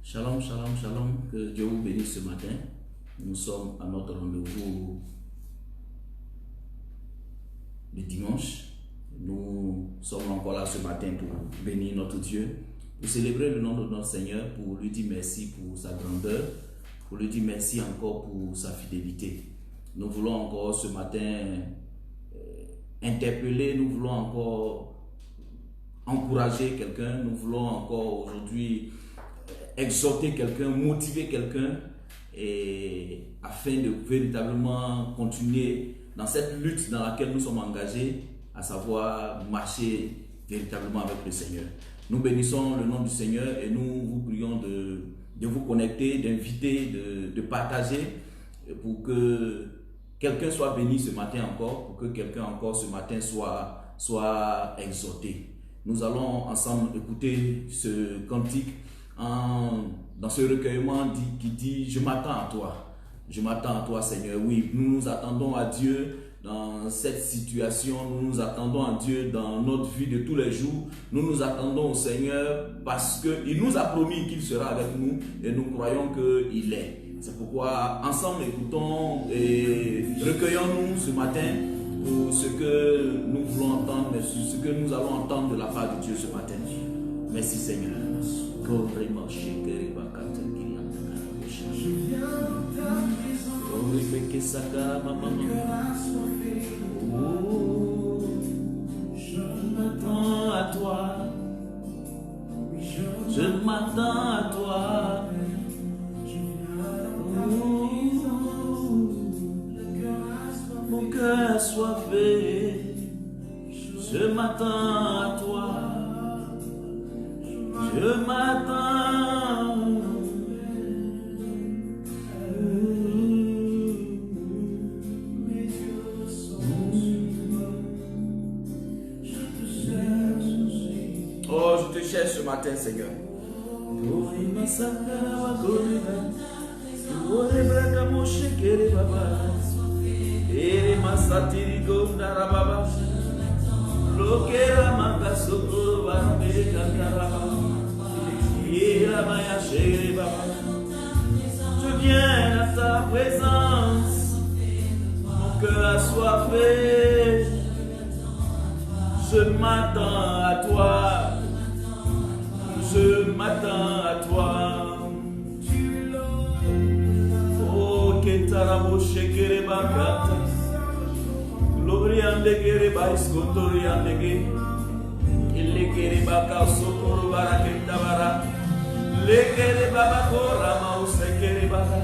Shalom, shalom, shalom. Que Dieu vous bénisse ce matin. Nous sommes à notre rendez-vous du dimanche. Nous sommes encore là ce matin pour bénir notre Dieu, pour célébrer le nom de notre Seigneur, pour lui dire merci pour sa grandeur, pour lui dire merci encore pour sa fidélité. Nous voulons encore ce matin interpeller, nous voulons encore encourager quelqu'un, nous voulons encore aujourd'hui exhorter quelqu'un, motiver quelqu'un, et afin de véritablement continuer dans cette lutte dans laquelle nous sommes engagés, à savoir marcher véritablement avec le Seigneur. Nous bénissons le nom du Seigneur et nous vous prions de vous connecter, d'inviter, de partager pour que quelqu'un soit béni ce matin encore, pour que quelqu'un encore ce matin soit exhorté. Nous allons ensemble écouter ce cantique dans ce recueillement qui dit « Je m'attends à toi, je m'attends à toi Seigneur ». Oui, nous nous attendons à Dieu dans cette situation, nous nous attendons à Dieu dans notre vie de tous les jours. Nous nous attendons au Seigneur parce qu'il nous a promis qu'il sera avec nous et nous croyons qu'il est. C'est pourquoi ensemble écoutons et recueillons-nous ce matin pour ce que nous voulons entendre, mais ce que nous allons entendre de la part de Dieu ce matin. Merci Seigneur. Je viens je m'attends à toi. Je m'attends à toi. Mon cœur assoiffé. Je m'attends à toi. Je m'attends. Oh, je te cherche ce matin, Seigneur. Je viens à ta présence, mon cœur assoiffé. Je m'attends à toi, je m'attends à toi. Oh, Ketaramo Shekere Bakata, Gloriande Gereba Iskotoriande Ge, Ilekere Baka Sokoro Barakenta Bara, Lekere Babakora Mausekere Baka,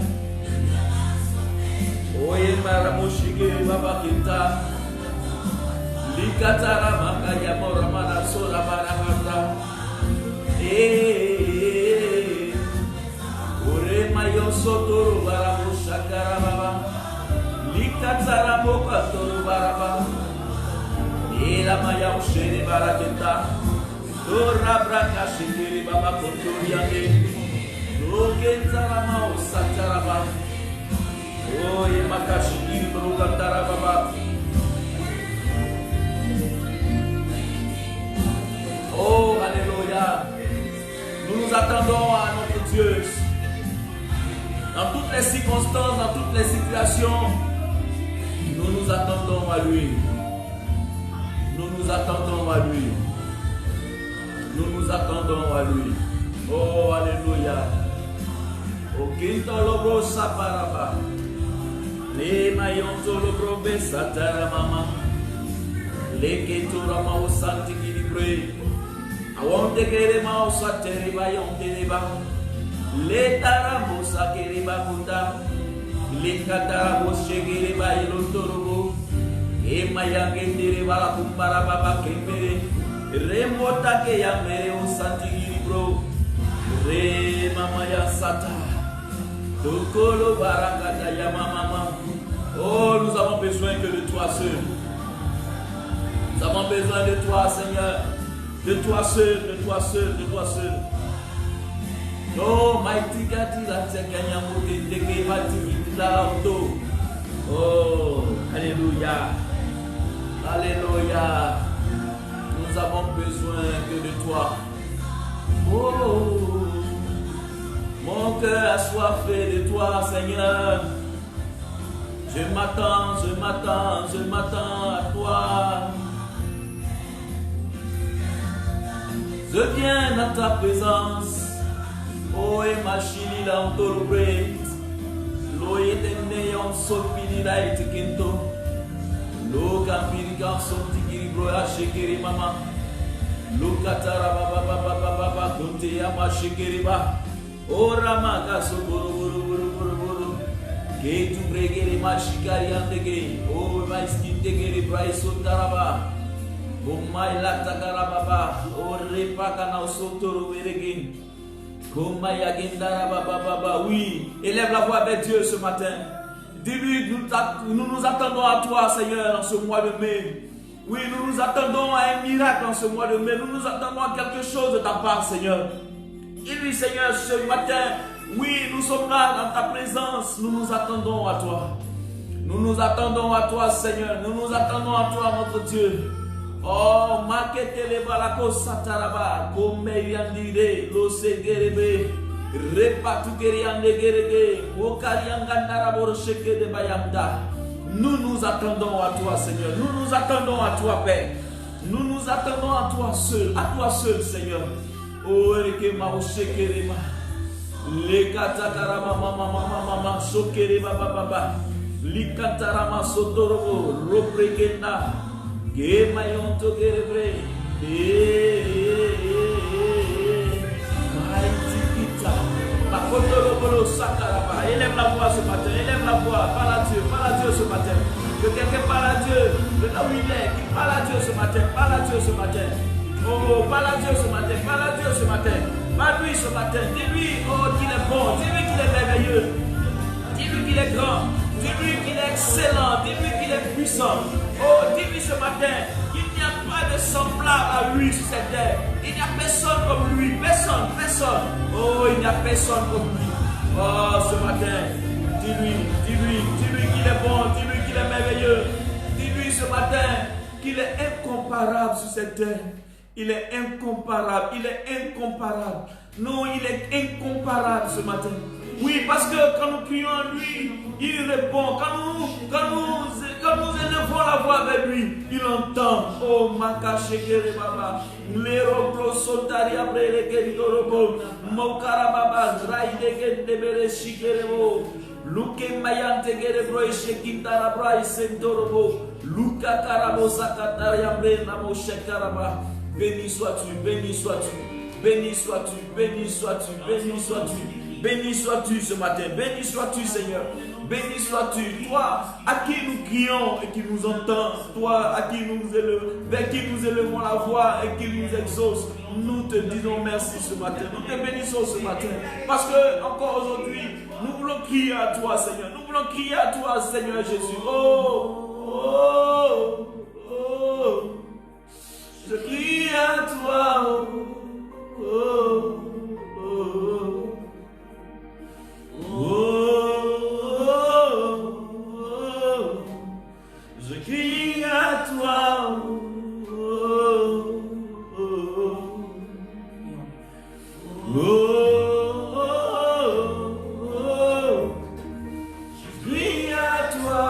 Oye Maramoshikere Babakenta. Likatara makaya moramana sola barakata. Ore mayo sotoro baramu shakara baba. Likatara moka toro baraba. Ela maya ushene baraketa. Dora braka shikiri baba kontoriande. Lokentara mao satara baba. Oye makashikiri brokantara baba. Oh, alléluia. Nous nous attendons à notre Dieu. Dans toutes les circonstances, dans toutes les situations, nous nous attendons à lui. Nous nous attendons à lui. Nous nous attendons à lui. Oh, alléluia. Oh, Kintolobro Saparaba. Les maillons Tolobro Besatara Mama. Les Ketorama au Santi Kilibre. Awonte kerema osateriba yonteriba le taramo sakeriba kunda le katara boshegeriba ilondorobo e mayangenderiba la kumbara baba kembere remota ke ya mere osantiri bro re mama ya sata dokolo barakata ya mama. Oh, nous avons besoin que de toi seul. Nous avons besoin de toi, Seigneur. De toi seul, de toi seul, de toi seul. Oh, mighty God, la tekanya mote teke bati la auto. Oh, alléluia. Alléluia. Nous avons besoin que de toi. Oh, cœur assoiffé de toi, Seigneur. Je m'attends à toi. Je viens dans ta présence. Oh, et ma chili là, on te l'oublie. L'eau est née en sopini là, et t'inquiète. L'eau campiri quand sorti qui broya shekeri mama. L'eau katara baba konte ya ma shekeri ba. Oh, ramaka so buru. Que tu bregere ma shikari andege. Oh, ma skinte gere brai so taraba. Komai latakara baba, orepa kana osotoro veregin. Komai agendara baba. Oui, élève la voix avec Dieu ce matin. Dis-lui, nous nous attendons à toi, Seigneur, dans ce mois de mai. Oui, nous nous attendons à un miracle dans ce mois de mai. Nous nous attendons à quelque chose de ta part, Seigneur. Dis-lui, Seigneur, ce matin, oui, nous sommes là dans ta présence. Nous nous attendons à toi. Nous nous attendons à toi, Seigneur. Nous nous attendons à toi, notre Dieu. Oh, maketele balako sataraba, comme yandire, lo segerebe, repatu keriande gerege, okariangandara borosheke de bayamda. Nous nous attendons à toi, Seigneur. Nous nous attendons à toi, Père. Nous nous attendons à toi seul, Seigneur. Oh, rekema oshekerema, lekatakara mama, shokereba baba, likatarama sotorobo, roprekena. Que mayon to gerebre, Maïtikita, Makotolo Sakaraba, élève la voix ce matin, élève la voix, parle à Dieu ce matin. Que quelqu'un parle à Dieu, de là où il est, qui parle à Dieu ce matin, parle à Dieu ce matin. Oh, parle à Dieu ce matin, parle à Dieu ce matin, parle-lui ce matin, dis-lui, oh, qu'il est bon, dis-lui qu'il est merveilleux, dis-lui qu'il est grand. Dis-lui qu'il est excellent, dis-lui qu'il est puissant. Oh, dis-lui ce matin qu'il n'y a pas de semblable à lui sur cette terre. Il n'y a personne comme lui, personne. Oh, il n'y a personne comme lui. Oh, ce matin, dis-lui qu'il est bon, dis-lui qu'il est merveilleux. Dis-lui ce matin qu'il est incomparable sur cette terre. Il est incomparable. Non, il est incomparable ce matin. Oui, parce que quand nous crions à lui, il répond. Quand nous élevons la voix avec lui, il entend. Oh, makashekere baba, lerobro sotari abrele keridorobo, mokara baba, raide kendebere shikerebo, luke mayante gerebro ishekindara bra isendorobo, luka karabo sakatari abrele namo shekaraba. Béni sois-tu, béni sois-tu, béni sois-tu, béni sois-tu, béni sois-tu. Béni sois-tu ce matin, béni sois-tu Seigneur, béni sois-tu, toi à qui nous crions et qui nous entend, toi à qui nous élevons la voix et qui nous exauce. Nous te disons merci ce matin, nous te bénissons ce matin, parce que encore aujourd'hui, nous voulons crier à toi Seigneur, nous voulons crier à toi Seigneur Jésus. Oh, je crie à toi, je crie à toi, je crie à toi,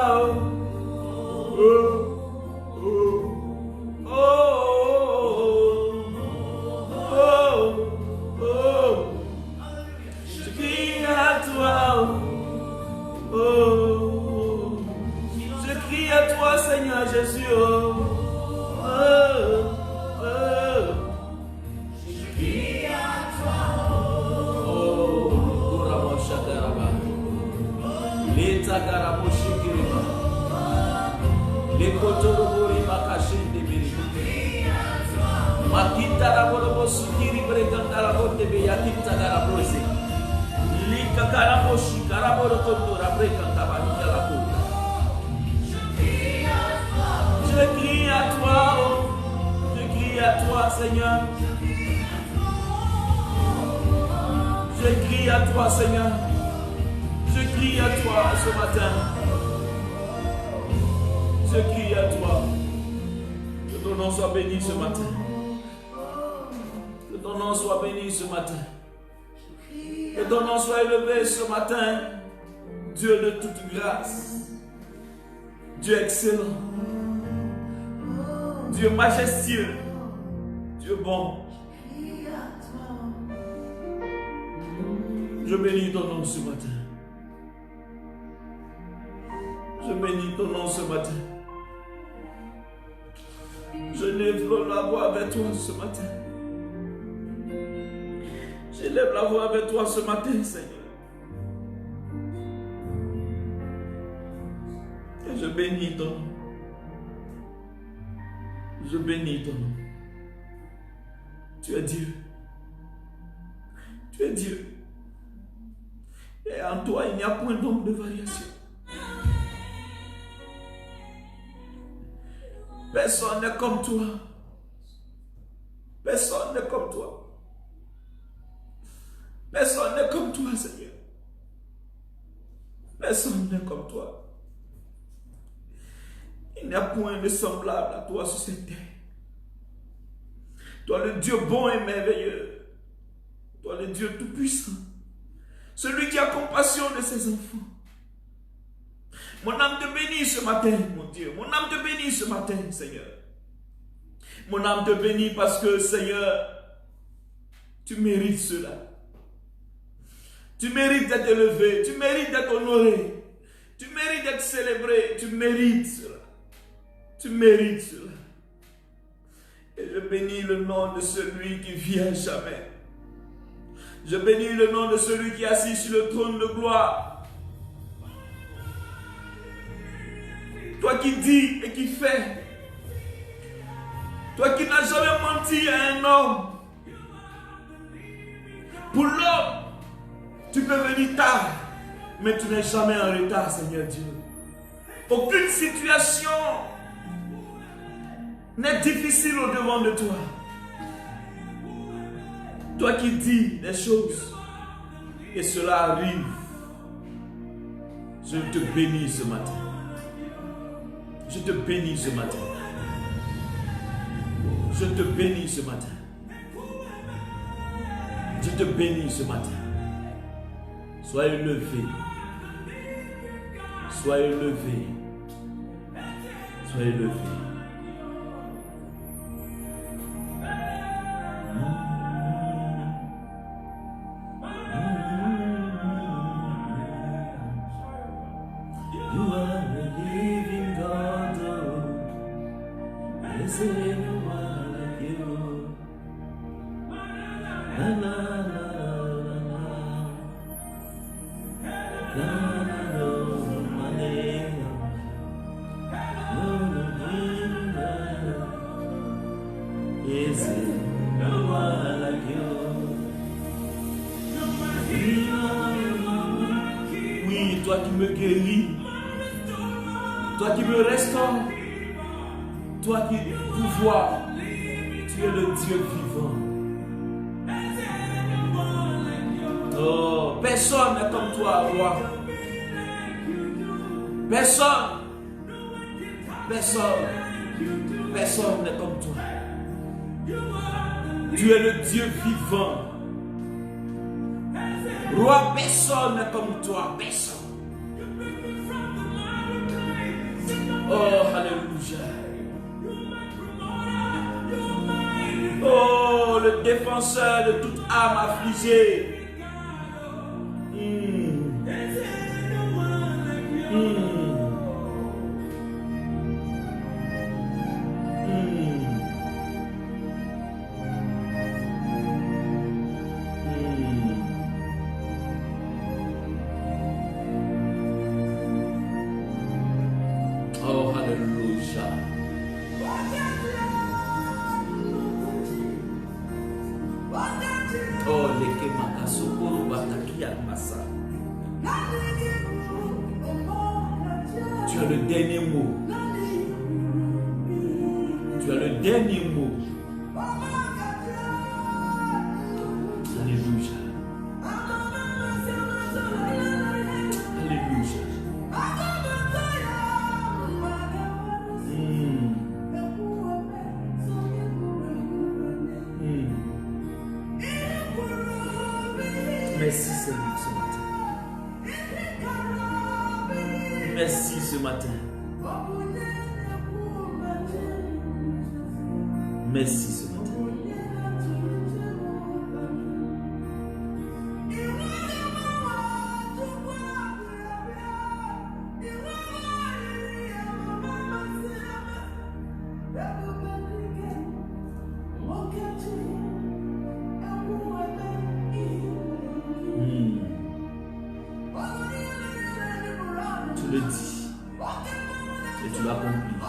je crie à toi. Je crie à toi, Seigneur Jésus. Je crie à toi. Je crie à toi, je crie à toi, Seigneur. Je crie à toi, Seigneur. Je crie à toi ce matin. Je crie à toi. Que ton nom soit béni ce matin. Que ton nom soit béni ce matin. Que ton nom soit élevé ce matin, Dieu de toute grâce, Dieu excellent, Dieu majestueux, Dieu bon. Je bénis ton nom ce matin. Je bénis ton nom ce matin. Je lève la voix avec toi ce matin. Je lève la voix avec toi ce matin, Seigneur. Et je bénis ton nom. Je bénis ton nom. Tu es Dieu. Tu es Dieu. Et en toi, il n'y a point d'ombre de variation. Personne n'est comme toi. Personne n'est comme toi. Personne n'est comme toi, Seigneur. Personne n'est comme toi. Il n'y a point de semblable à toi sur cette terre. Toi, le Dieu bon et merveilleux. Toi, le Dieu tout-puissant. Celui qui a compassion de ses enfants. Mon âme te bénit ce matin, mon Dieu. Mon âme te bénit ce matin, Seigneur. Mon âme te bénit parce que, Seigneur, tu mérites cela. Tu mérites d'être élevé. Tu mérites d'être honoré. Tu mérites d'être célébré. Tu mérites cela. Tu mérites cela. Et je bénis le nom de celui qui vit à jamais. Je bénis le nom de celui qui est assis sur le trône de gloire. Toi qui dis et qui fais. Toi qui n'as jamais menti à un homme. Pour l'homme, tu peux venir tard, mais tu n'es jamais en retard, Seigneur Dieu. Aucune situation n'est difficile au-devant de toi. Toi qui dis des choses et cela arrive, je te bénis ce matin. Je te bénis ce matin. Je te bénis ce matin. Je te bénis ce matin. Sois élevé. Sois élevé. Sois élevé. Oui, toi qui me guéris, toi qui me restaures, toi qui pouvoir, tu es le Dieu vivant. Oh, personne n'est comme toi, roi. Personne n'est comme toi. Tu es le Dieu vivant. Roi, personne n'est comme toi. Personne. Oh, alléluia. Oh, le défenseur de toute âme affligée. Oh, alléluia. Oh, les kemakasokoro bataki almasa. Tu as le dernier mot. Tu as le dernier mot. Alléluia. Alléluia. Merci Seigneur ce matin. Merci ce matin. Merci ce matin. Tu le dis et tu l'accomplis.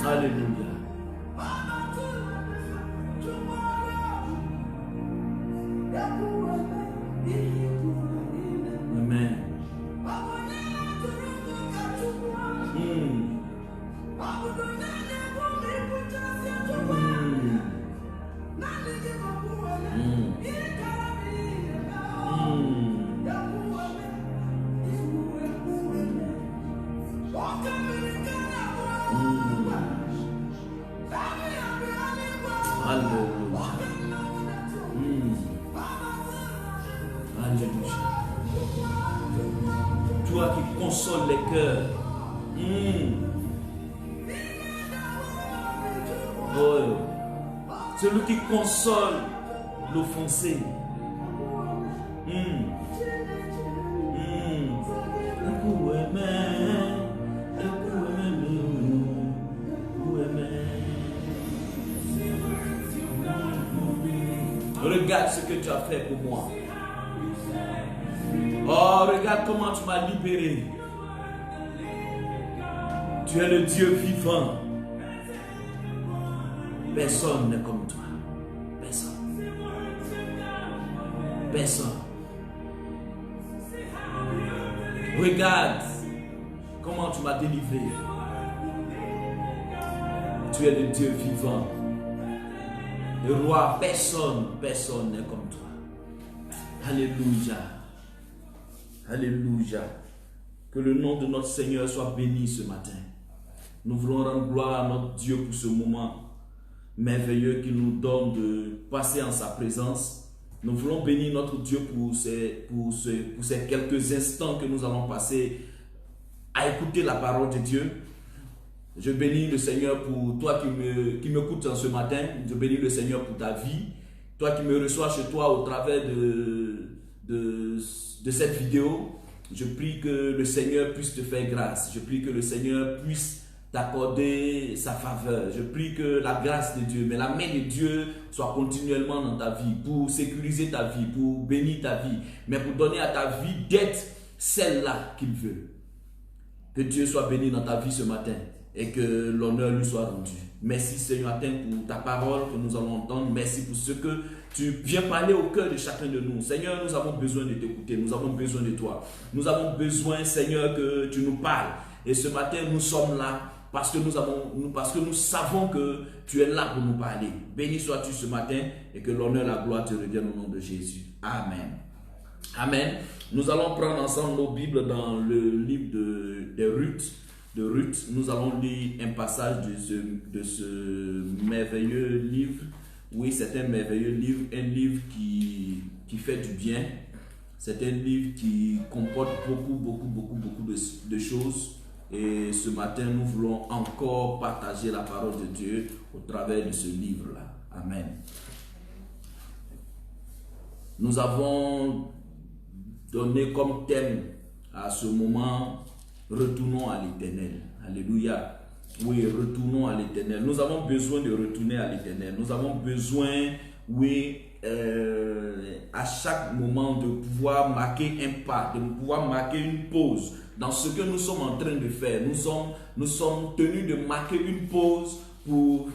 Alléluia. Amen. Toi qui consoles les cœurs. Oh. Celui qui console l'offensé. Regarde ce que tu as fait pour moi. Oh, regarde comment tu m'as libéré. Tu es le Dieu vivant. Personne n'est comme toi. Personne. Personne. Regarde comment tu m'as délivré. Tu es le Dieu vivant. Le roi, personne n'est comme toi. Alléluia. Alléluia. Que le nom de notre Seigneur soit béni ce matin. Nous voulons rendre gloire à notre Dieu pour ce moment merveilleux qu'il nous donne de passer en sa présence. Nous voulons bénir notre Dieu pour ces quelques instants que nous allons passer à écouter la parole de Dieu. Je bénis le Seigneur pour toi qui m'écoutes ce matin. Je bénis le Seigneur pour ta vie. Toi qui me reçois chez toi au travers de cette vidéo. Je prie que le Seigneur puisse te faire grâce. Je prie que le Seigneur puisse t'accorder sa faveur. Je prie que la grâce de Dieu, mais la main de Dieu soit continuellement dans ta vie pour sécuriser ta vie, pour bénir ta vie, mais pour donner à ta vie d'être celle-là qu'il veut. Que Dieu soit béni dans ta vie ce matin et que l'honneur lui soit rendu. Merci Seigneur matin pour ta parole que nous allons entendre. Merci pour ce que tu viens parler au cœur de chacun de nous. Seigneur, nous avons besoin de t'écouter. Nous avons besoin de toi. Nous avons besoin, Seigneur, que tu nous parles. Et ce matin, nous sommes là parce que nous savons que tu es là pour nous parler. Béni sois-tu ce matin et que l'honneur et la gloire te reviennent au nom de Jésus. Amen. Amen. Nous allons prendre ensemble nos Bibles dans le livre de Ruth. Nous allons lire un passage de ce merveilleux livre. Oui, c'est un merveilleux livre, un livre qui fait du bien. C'est un livre qui comporte beaucoup de choses. Et ce matin, nous voulons encore partager la parole de Dieu au travers de ce livre-là. Amen. Nous avons donné comme thème à ce moment, retournons à l'Éternel. Alléluia. Oui, retournons à l'Éternel. Nous avons besoin de retourner à l'Éternel. Nous avons besoin, oui, à chaque moment de pouvoir marquer un pas, de pouvoir marquer une pause dans ce que nous sommes en train de faire. Nous sommes tenus de marquer une pause pour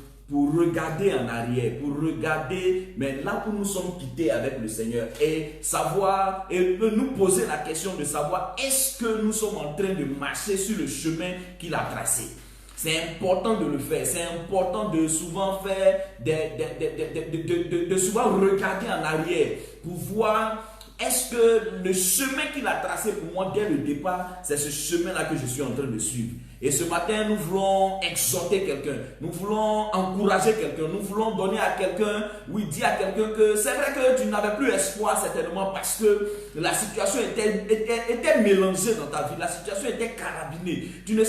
regarder en arrière, pour regarder, mais là où nous sommes quittés avec le Seigneur et savoir, et nous poser la question de savoir est-ce que nous sommes en train de marcher sur le chemin qu'il a tracé. C'est important de le faire, c'est important de souvent faire, de souvent regarder en arrière pour voir est-ce que le chemin qu'il a tracé pour moi dès le départ, c'est ce chemin-là que je suis en train de suivre. Et ce matin, nous voulons exhorter quelqu'un, nous voulons encourager quelqu'un, nous voulons donner à quelqu'un, oui, dire à quelqu'un que c'est vrai que tu n'avais plus espoir certainement parce que la situation était mélangée dans ta vie, la situation était carabinée, tu ne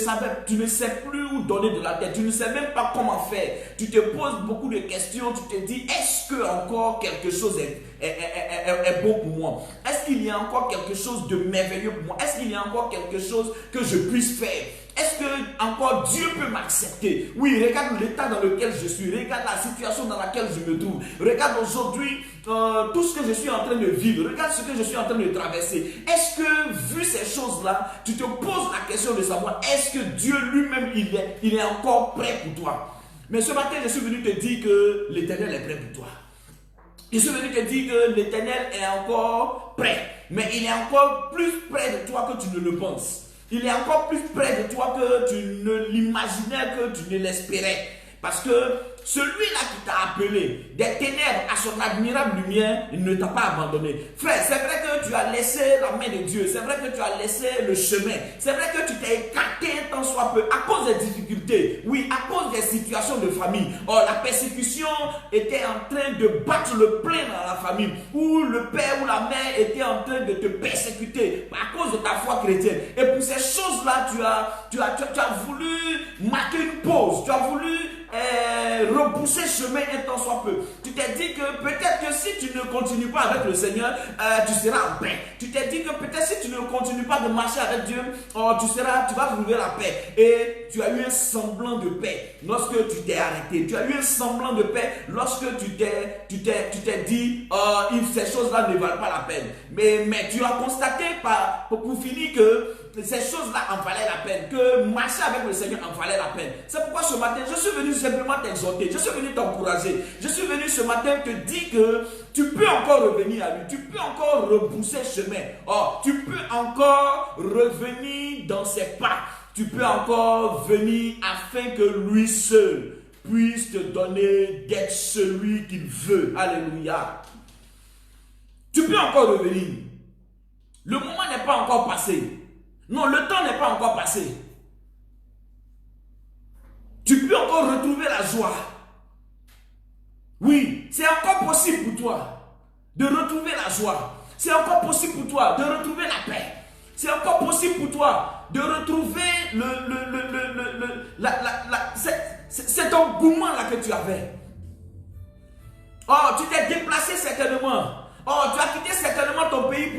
sais plus où donner de la tête, tu ne sais même pas comment faire, tu te poses beaucoup de questions, tu te dis est-ce que encore quelque chose est bon pour moi? Est-ce qu'il y a encore quelque chose de merveilleux pour moi? Est-ce qu'il y a encore quelque chose que je puisse faire? Est-ce que encore Dieu peut m'accepter? Oui, regarde l'état dans lequel je suis, regarde la situation dans laquelle je me trouve, regarde aujourd'hui tout ce que je suis en train de vivre, regarde ce que je suis en train de traverser. Est-ce que, vu ces choses-là, tu te poses la question de savoir est-ce que Dieu lui-même il est encore prêt pour toi? Mais ce matin, je suis venu te dire que l'Éternel est prêt pour toi. Je suis venu te dire que l'Éternel est encore prêt, mais il est encore plus près de toi que tu ne le penses. Il est encore plus près de toi que tu ne l'imaginais, que tu ne l'espérais. Parce que celui-là qui t'a appelé des ténèbres à son admirable lumière, il ne t'a pas abandonné. Frère, c'est vrai que tu as laissé la main de Dieu, c'est vrai que tu as laissé le chemin, c'est vrai que tu t'es écarté tant soit peu à cause des difficultés, oui, à cause des situations de famille. Or, la persécution était en train de battre le plein dans la famille, où le père ou la mère était en train de te persécuter à cause de ta foi chrétienne. Et pour ces choses-là, tu as voulu marquer une pause, tu as voulu repousser chemin un temps soit peu. Tu t'es dit que peut-être que si tu ne continues pas avec le Seigneur, tu seras en paix. Tu t'es dit que peut-être si tu ne continues pas de marcher avec Dieu, tu vas trouver la paix. Et tu as eu un semblant de paix lorsque tu t'es arrêté. Tu as eu un semblant de paix lorsque tu t'es dit ces choses-là ne valent pas la peine. Mais tu as constaté pour finir que ces choses-là en valaient la peine, que marcher avec le Seigneur en valait la peine. C'est pourquoi ce matin, je suis venu simplement t'exhorter, je suis venu t'encourager, je suis venu ce matin te dire que tu peux encore revenir à lui, tu peux encore repousser chemin, tu peux encore revenir dans ses pas, tu peux encore venir afin que lui seul puisse te donner d'être celui qu'il veut. Alléluia. Tu peux encore revenir. Le moment n'est pas encore passé. Non, le temps n'est pas encore passé. Tu peux encore retrouver la joie. Oui, c'est encore possible pour toi de retrouver la joie. C'est encore possible pour toi de retrouver la paix. C'est encore possible pour toi de retrouver cet engouement-là que tu avais. Tu t'es déplacé certainement. Tu as quitté certainement ton pays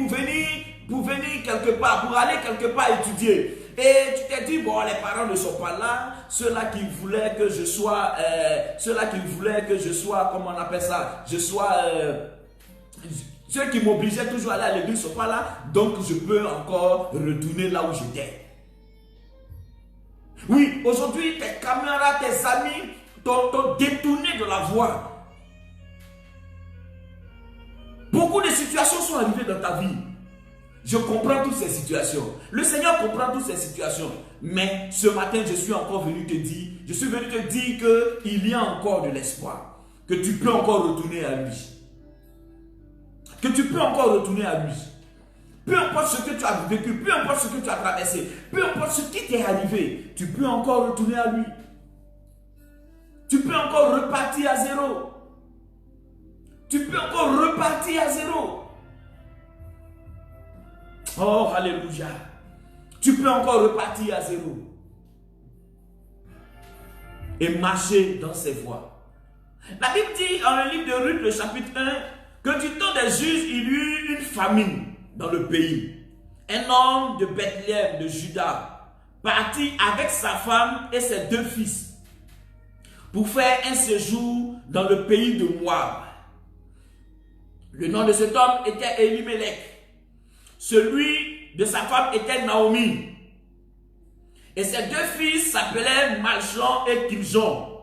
pour venir quelque part, pour aller quelque part étudier. Et tu t'es dit, bon, les parents ne sont pas là, ceux-là qui voulaient que je sois, comment on appelle ça, ceux qui m'obligeaient toujours à aller à l'église ne sont pas là, donc je peux encore retourner là où j'étais. Oui, aujourd'hui, tes camarades, tes amis t'ont détourné de la voie. Beaucoup de situations sont arrivées dans ta vie. Je comprends toutes ces situations. Le Seigneur comprend toutes ces situations. Mais ce matin, je suis encore venu te dire, qu'il y a encore de l'espoir. Que tu peux encore retourner à lui. Que tu peux encore retourner à lui. Peu importe ce que tu as vécu, peu importe ce que tu as traversé, peu importe ce qui t'est arrivé, tu peux encore retourner à lui. Tu peux encore repartir à zéro. Tu peux encore repartir à zéro. Oh, alléluia. Tu peux encore repartir à zéro. Et marcher dans ses voies. La Bible dit dans le livre de Ruth, le chapitre 1, que du temps des juges, il y eut une famine dans le pays. Un homme de Bethléem, de Juda, partit avec sa femme et ses 2 fils pour faire un séjour dans le pays de Moab. Le nom de cet homme était Elimelech. Celui de sa femme était Naomi. Et ses 2 fils s'appelaient Malchon et Kiljon.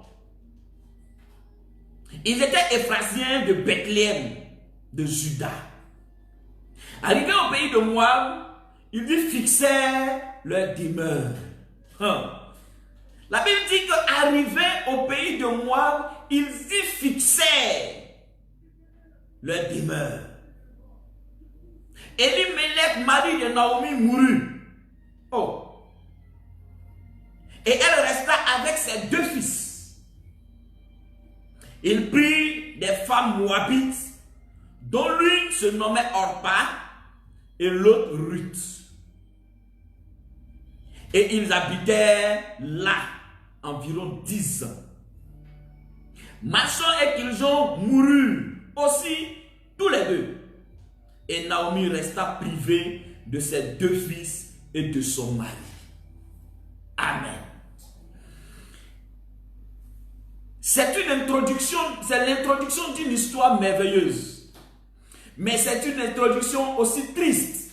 Ils étaient Éphrasiens de Bethléem, de Juda. Arrivés au pays de Moab, ils y fixèrent leur demeure. La Bible dit qu'arrivés au pays de Moab, ils y fixèrent leur demeure. Elimelech, mari de Naomi, mourut. Et elle resta avec ses 2 fils. Il prit des femmes moabites, dont l'une se nommait Orpa et l'autre Ruth. Et ils habitèrent là environ 10 ans. Malchon et Kiljon moururent aussi tous les 2. Et Naomi resta privée de ses 2 fils et de son mari. Amen. C'est une introduction, c'est l'introduction d'une histoire merveilleuse. Mais c'est une introduction aussi triste.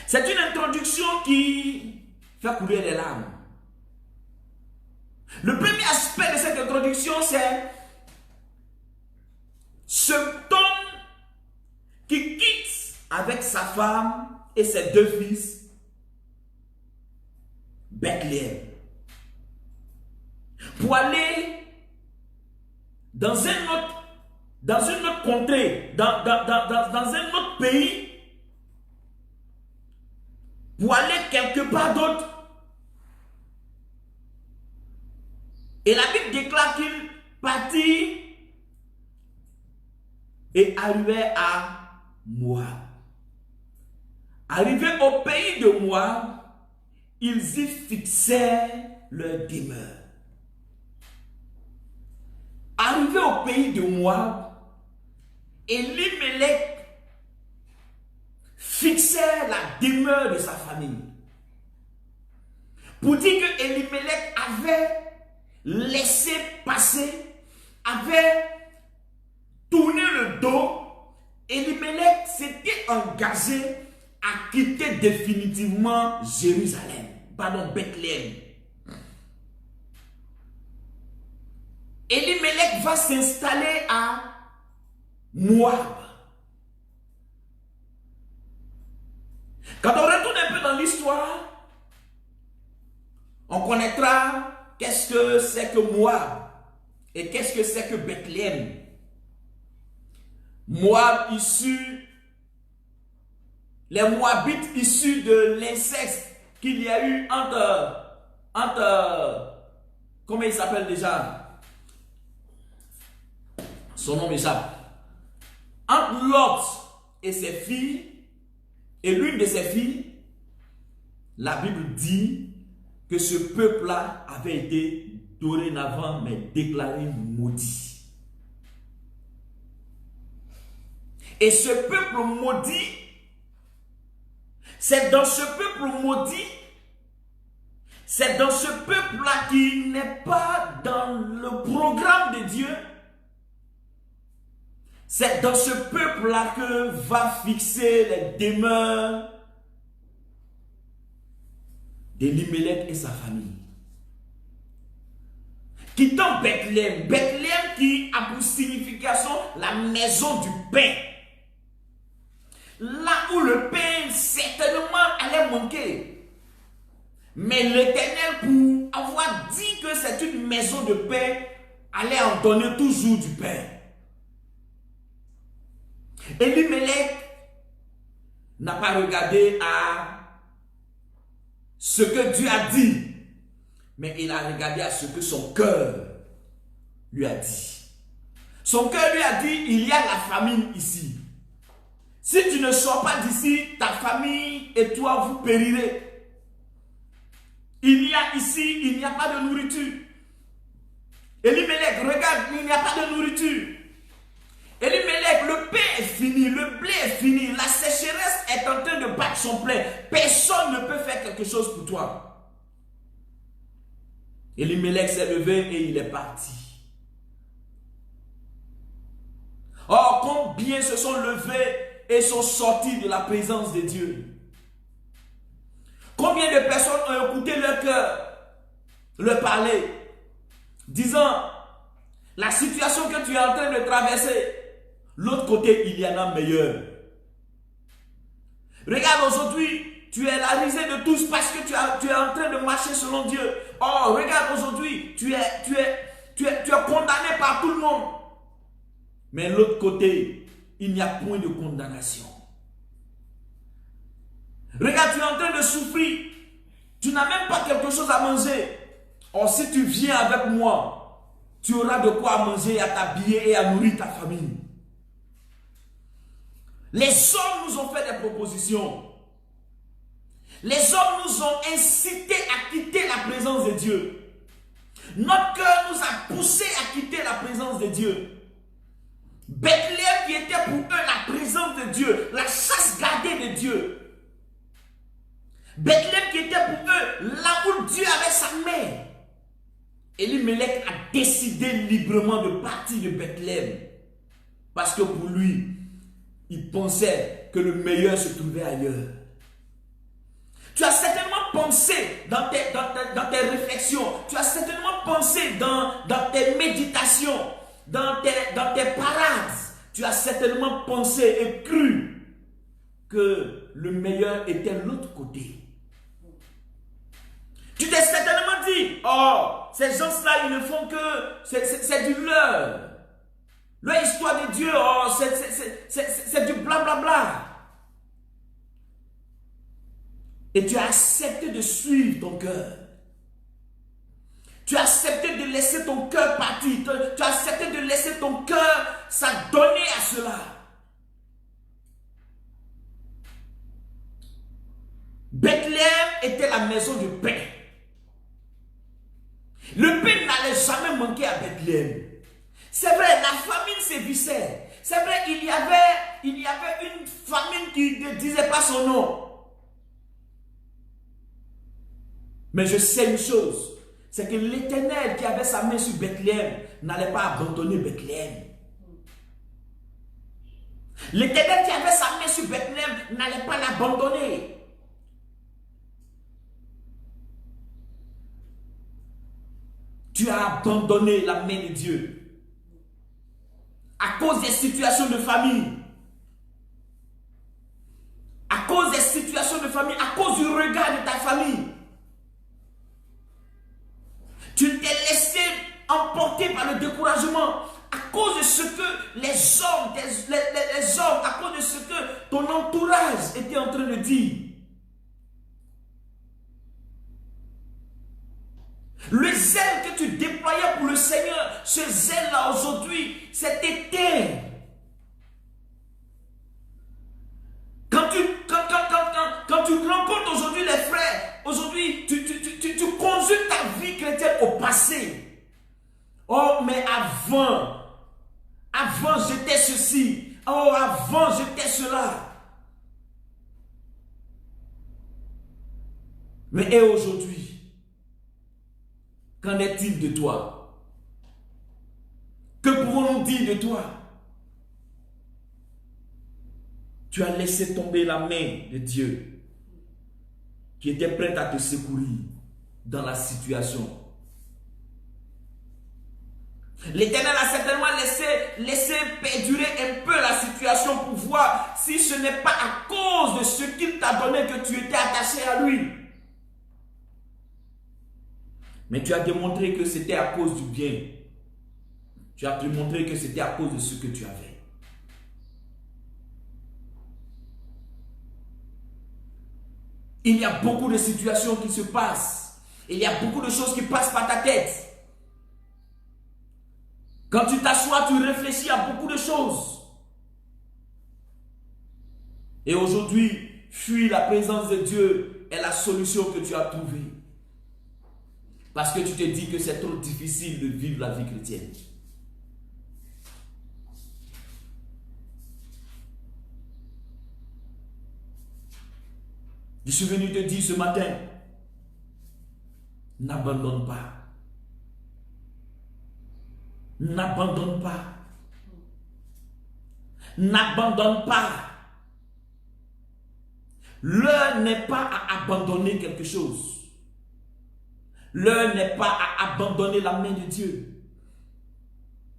C'est une introduction qui fait couler les larmes. Le premier aspect de cette introduction, c'est ce homme qui quitte avec sa femme et ses 2 fils Bethléem pour aller dans une autre contrée, dans un autre pays, pour aller quelque part d'autre. Et la Bible déclare qu'il partit et arrivait à Moab. Arrivé au pays de Moab, ils y fixèrent leur demeure. Arrivé au pays de Moab, Elimelech fixait la demeure de sa famille. Pour dire que Elimelech avait laissé passer, avait tourné le dos, Elimelech s'était engagé à quitter définitivement Bethléem. Elimelech va s'installer à Moab. Quand on retourne un peu dans l'histoire, on connaîtra qu'est-ce que c'est que Moab et qu'est-ce que c'est que Bethléem. Moab les Moabites issus de l'inceste qu'il y a eu entre comment il s'appelle déjà? Son nom m'échappe. Entre Lot et ses filles, et l'une de ses filles, la Bible dit que ce peuple-là avait été dorénavant mais déclaré maudit. Et ce peuple maudit, c'est dans ce peuple maudit, c'est dans ce peuple-là qui n'est pas dans le programme de Dieu. C'est dans ce peuple-là que va fixer les demeures d'Elimelech et sa famille. Quittant Bethléem, Bethléem qui a pour signification la maison du pain. Là où le pain certainement allait manquer. Mais l'Éternel, pour avoir dit que c'est une maison de pain, allait en donner toujours du pain. Elimelech n'a pas regardé à ce que Dieu a dit, mais il a regardé à ce que son cœur lui a dit. Son cœur lui a dit, il y a la famine ici. Si tu ne sors pas d'ici, ta famille et toi, vous périrez. Il y a ici, il n'y a pas de nourriture. Elimelech, regarde, il n'y a pas de nourriture. Elimelech Elimelech, le pain est fini, le blé est fini, la sécheresse est en train de battre son plein. Personne ne peut faire quelque chose pour toi. Elimelech s'est levé et il est parti. Or, combien se sont levés et sont sortis de la présence de Dieu? Combien de personnes ont écouté leur cœur leur parler, disant, la situation que tu es en train de traverser, l'autre côté, il y en a meilleur. Regarde, aujourd'hui, tu es la risée de tous parce que tu es en train de marcher selon Dieu. Oh, regarde, aujourd'hui, tu es condamné par tout le monde. Mais l'autre côté, il n'y a point de condamnation. Regarde, tu es en train de souffrir. Tu n'as même pas quelque chose à manger. Or, si tu viens avec moi, tu auras de quoi manger, à t'habiller et à nourrir ta famille. Les hommes nous ont fait des propositions. Les hommes nous ont incités à quitter la présence de Dieu. Notre cœur nous a poussés à quitter la présence de Dieu. Bethléem qui était pour eux la présence de Dieu, la chasse gardée de Dieu. Bethléem qui était pour eux là où Dieu avait sa main. Elimelech a décidé librement de partir de Bethléem. Parce que pour lui, il pensait que le meilleur se trouvait ailleurs. Tu as certainement pensé dans tes réflexions, tu as certainement pensé dans tes méditations, dans tes parades, tu as certainement pensé et cru que le meilleur était l'autre côté. Tu t'es certainement dit, oh, ces gens-là, ils ne font que, c'est du leurre. Leur histoire de Dieu, oh, c'est du blablabla. Et tu as accepté de suivre ton cœur. Tu as accepté de laisser ton cœur partir. Tu as accepté de laisser ton cœur s'adonner à cela. Bethléem était la maison du pain. Le pain n'allait jamais manquer à Bethléem. C'est vrai, la famine sévissait. C'est vrai, il y avait une famine qui ne disait pas son nom. Mais je sais une chose, c'est que l'Éternel qui avait sa main sur Bethléem n'allait pas abandonner Bethléem. L'Éternel qui avait sa main sur Bethléem n'allait pas l'abandonner. Tu as abandonné la main de Dieu à cause des situations de famille, à cause des situations de famille, à cause du regard de ta famille. Tu t'es laissé emporter par le découragement à cause de ce que les hommes, à cause de ce que ton entourage était en train de dire. Le zèle que tu déployais pour le Seigneur, ce zèle-là aujourd'hui, s'est éteint. Quand tu rencontres aujourd'hui les frères, aujourd'hui tu consultes ta vie chrétienne au passé. Oh, mais avant j'étais ceci. Oh, avant j'étais cela. Mais et aujourd'hui? Qu'en est-il de toi? Que pouvons-nous dire de toi? Tu as laissé tomber la main de Dieu qui était prête à te secourir dans la situation. L'Éternel a certainement laissé perdurer un peu la situation pour voir si ce n'est pas à cause de ce qu'il t'a donné que tu étais attaché à lui. Mais tu as démontré que c'était à cause du bien. Tu as démontré que c'était à cause de ce que tu avais. Il y a beaucoup de situations qui se passent. Il y a beaucoup de choses qui passent par ta tête. Quand tu t'assois, tu réfléchis à beaucoup de choses. Et aujourd'hui, fuir la présence de Dieu est la solution que tu as trouvée. Parce que tu te dis que c'est trop difficile de vivre la vie chrétienne. Je suis venu te dire ce matin, n'abandonne pas. N'abandonne pas. N'abandonne pas. L'heure n'est pas à abandonner quelque chose. L'heure n'est pas à abandonner la main de Dieu.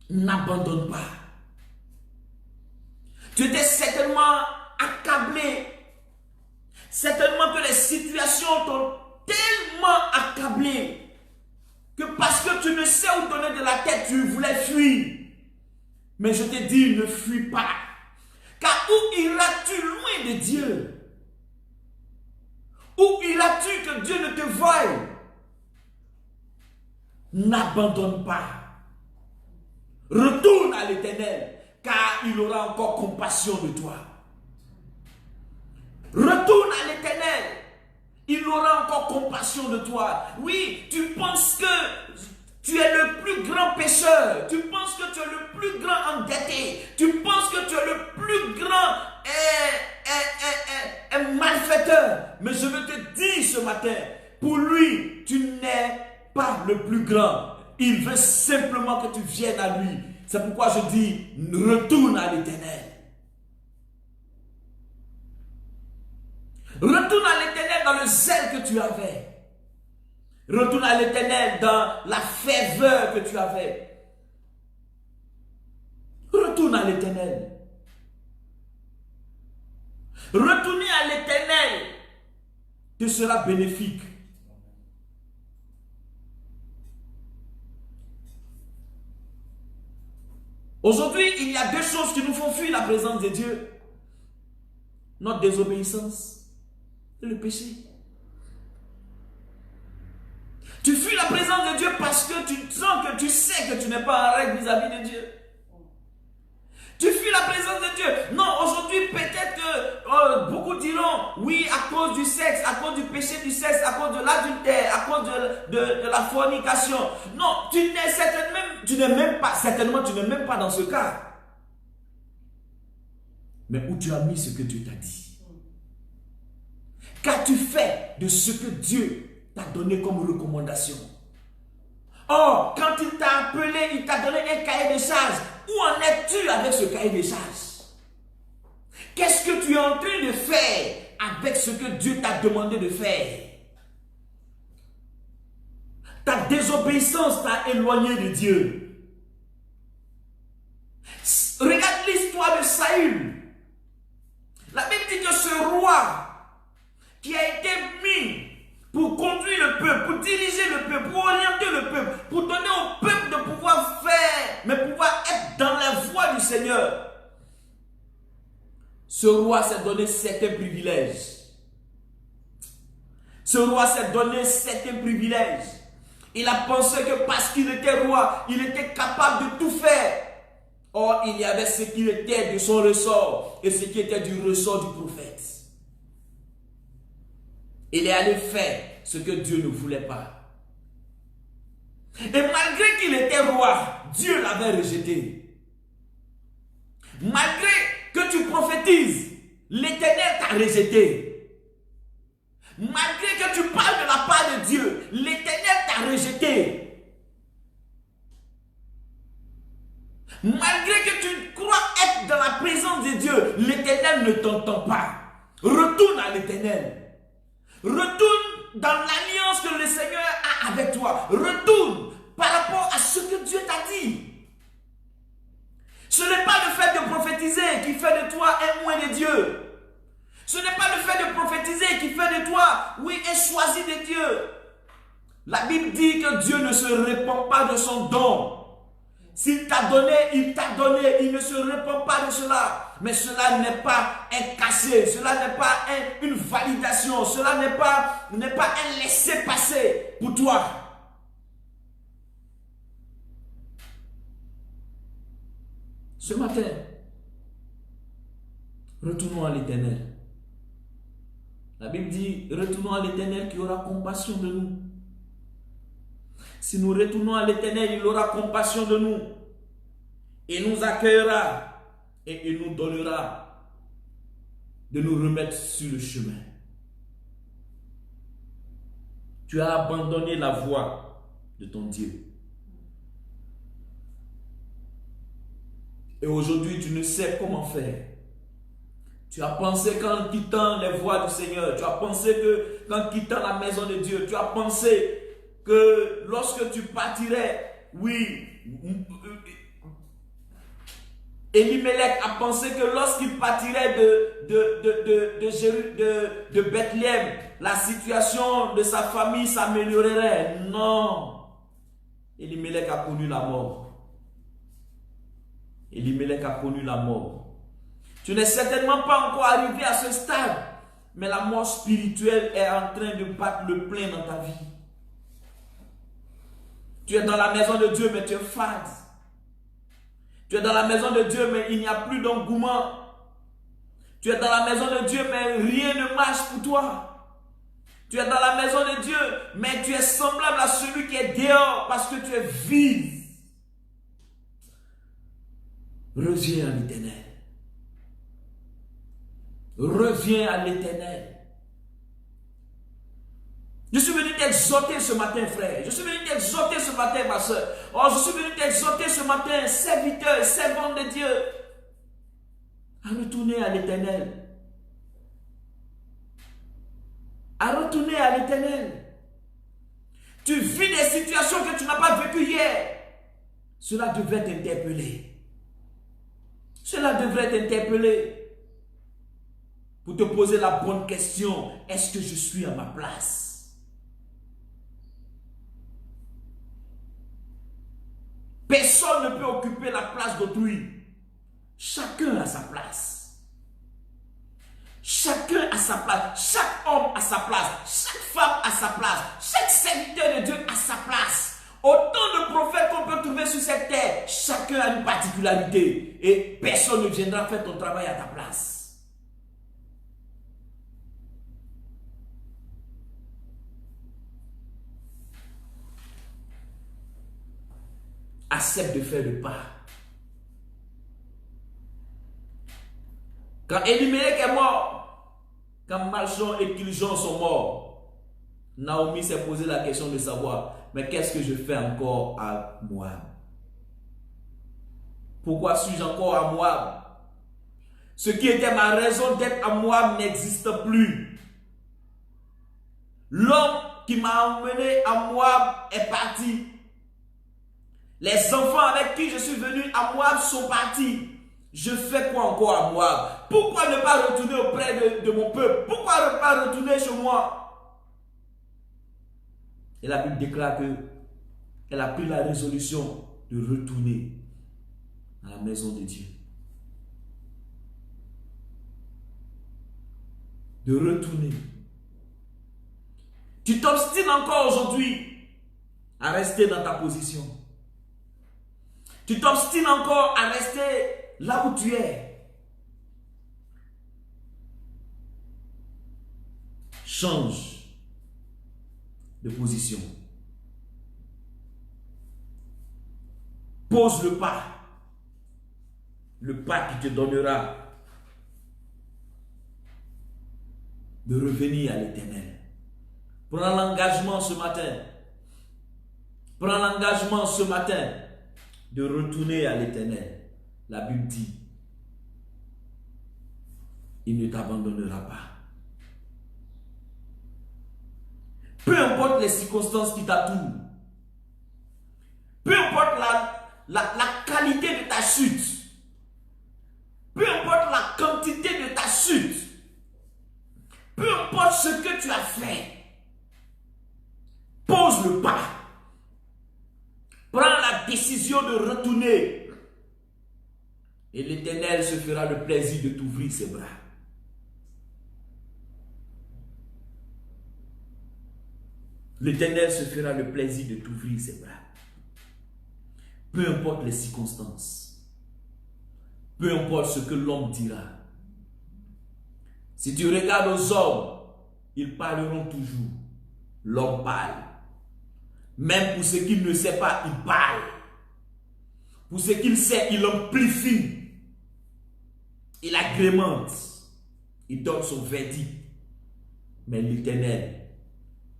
N'abandonne pas. Tu étais certainement accablé. Certainement que les situations t'ont tellement accablé que parce que tu ne sais où donner de la tête, tu voulais fuir. Mais je te dis, ne fuis pas. Car où iras-tu loin de Dieu? Où iras-tu que Dieu ne te voie? N'abandonne pas. Retourne à l'Éternel, car il aura encore compassion de toi. Retourne à l'Éternel, il aura encore compassion de toi. Oui, tu penses que tu es le plus grand pécheur, tu penses que tu es le plus grand endetté, tu penses que tu es le plus grand malfaiteur. Mais je veux te dire ce matin, pour lui, tu n'es pas le plus grand. Il veut simplement que tu viennes à lui. C'est pourquoi je dis, retourne à l'Éternel. Retourne à l'Éternel dans le zèle que tu avais. Retourne à l'Éternel dans la ferveur que tu avais. Retourne à l'Éternel. Retourner à l'Éternel te sera bénéfique. Aujourd'hui, il y a deux choses qui nous font fuir la présence de Dieu. Notre désobéissance et le péché. Tu fuis la présence de Dieu parce que tu sens que tu sais que tu n'es pas en règle vis-à-vis de Dieu. Tu fuis la présence de Dieu. Non, aujourd'hui, peut-être que beaucoup diront, oui, à cause du sexe, à cause du péché du sexe, à cause de l'adultère, à cause de la fornication. Non, tu n'es même pas dans ce cas. Mais où tu as mis ce que Dieu t'a dit. Qu'as-tu fait de ce que Dieu t'a donné comme recommandation? Or, quand il t'a appelé, il t'a donné un cahier de charges. Où en es-tu avec ce cahier de charges? Qu'est-ce que tu es en train de faire avec ce que Dieu t'a demandé de faire? Ta désobéissance t'a éloigné de Dieu. Regarde l'histoire de Saül. La Bible dit que ce roi qui a été mis pour conduire le peuple, pour diriger le peuple, pour orienter le peuple, pour donner au peuple de pouvoir faire, mais pouvoir être dans la voie du Seigneur. Ce roi s'est donné certains privilèges. Ce roi s'est donné certains privilèges. Il a pensé que parce qu'il était roi, il était capable de tout faire. Or, il y avait ce qui était de son ressort et ce qui était du ressort du prophète. Il est allé faire ce que Dieu ne voulait pas. Et malgré qu'il était roi, Dieu l'avait rejeté. Malgré que tu prophétises, l'Éternel t'a rejeté. Malgré que tu parles de la part de Dieu, l'Éternel t'a rejeté. Malgré que tu crois être dans la présence de Dieu, l'Éternel ne t'entend pas. Retourne à l'Éternel. Retourne dans l'alliance que le Seigneur a avec toi. Retourne par rapport à ce que Dieu t'a dit. Ce n'est pas le fait de prophétiser qui fait de toi un oint de Dieu. Ce n'est pas le fait de prophétiser qui fait de toi, oui, un choisi de Dieu. La Bible dit que Dieu ne se répand pas de son don. S'il t'a donné, il t'a donné. Il ne se répand pas de cela. Mais cela n'est pas un cachet. Cela n'est pas une validation. Cela n'est pas un laisser-passer pour toi. Ce matin, retournons à l'Éternel. La Bible dit, retournons à l'Éternel qui aura compassion de nous. Si nous retournons à l'Éternel, il aura compassion de nous. Il nous accueillera et il nous donnera de nous remettre sur le chemin. Tu as abandonné la voie de ton Dieu. Et aujourd'hui, tu ne sais comment faire. Tu as pensé qu'en quittant les voies du Seigneur, tu as pensé qu'en quittant la maison de Dieu, tu as pensé que lorsque tu partirais, oui, Elimelech a pensé que lorsqu'il partirait de Bethléem, la situation de sa famille s'améliorerait. Non. Elimelech a connu la mort. Elimelech a connu la mort. Tu n'es certainement pas encore arrivé à ce stade, mais la mort spirituelle est en train de battre le plein dans ta vie. Tu es dans la maison de Dieu, mais tu es fade. Tu es dans la maison de Dieu, mais il n'y a plus d'engouement. Tu es dans la maison de Dieu, mais rien ne marche pour toi. Tu es dans la maison de Dieu, mais tu es semblable à celui qui est dehors parce que tu es vide. Reviens à l'Éternel. Reviens à l'Éternel. Je suis venu t'exhorter ce matin, frère. Je suis venu t'exhorter ce matin, ma soeur. Oh, je suis venu t'exhorter ce matin, serviteur et servante de Dieu, à retourner à l'Éternel. À retourner à l'Éternel. Tu vis des situations que tu n'as pas vécues hier. Cela devrait t'interpeller. Cela devrait t'interpeller. Pour te poser la bonne question, est-ce que je suis à ma place? Personne ne peut occuper la place d'autrui. Chacun a sa place. Chacun a sa place. Chaque homme a sa place. Chaque femme a sa place. Chaque serviteur de Dieu a sa place. Autant de prophètes qu'on peut trouver sur cette terre, chacun a une particularité. Et personne ne viendra faire ton travail à ta place. Accepte de faire le pas. Quand Elimelech est mort, quand Malchon et Kiljon sont morts, Naomi s'est posé la question de savoir, mais qu'est-ce que je fais encore à Moab? Pourquoi suis-je encore à Moab? Ce qui était ma raison d'être à Moab n'existe plus. L'homme qui m'a emmené à Moab est parti. Les enfants avec qui je suis venu à Moab sont partis. Je fais quoi encore à Moab? Pourquoi ne pas retourner auprès de mon peuple? Pourquoi ne pas retourner chez moi? Et la Bible déclare qu'elle a pris la résolution de retourner à la maison de Dieu. De retourner. Tu t'obstines encore aujourd'hui à rester dans ta position. Tu t'obstines encore à rester là où tu es. Change de position. Pose le pas. Le pas qui te donnera de revenir à l'Éternel. Prends l'engagement ce matin. Prends l'engagement ce matin de retourner à l'Éternel. La Bible dit, il ne t'abandonnera pas. Peu importe les circonstances qui t'entourent, peu importe la qualité de ta chute, peu importe la quantité de ta chute, peu importe ce que tu as fait, pose le pas. Prends la décision de retourner. Et l'Éternel se fera le plaisir de t'ouvrir ses bras. L'Éternel se fera le plaisir de t'ouvrir ses bras. Peu importe les circonstances. Peu importe ce que l'homme dira. Si tu regardes aux hommes, ils parleront toujours. L'homme parle. Même pour ce qu'il ne sait pas, il parle. Pour ce qu'il sait, il amplifie. Il agrémente. Il donne son verdict. Mais l'Éternel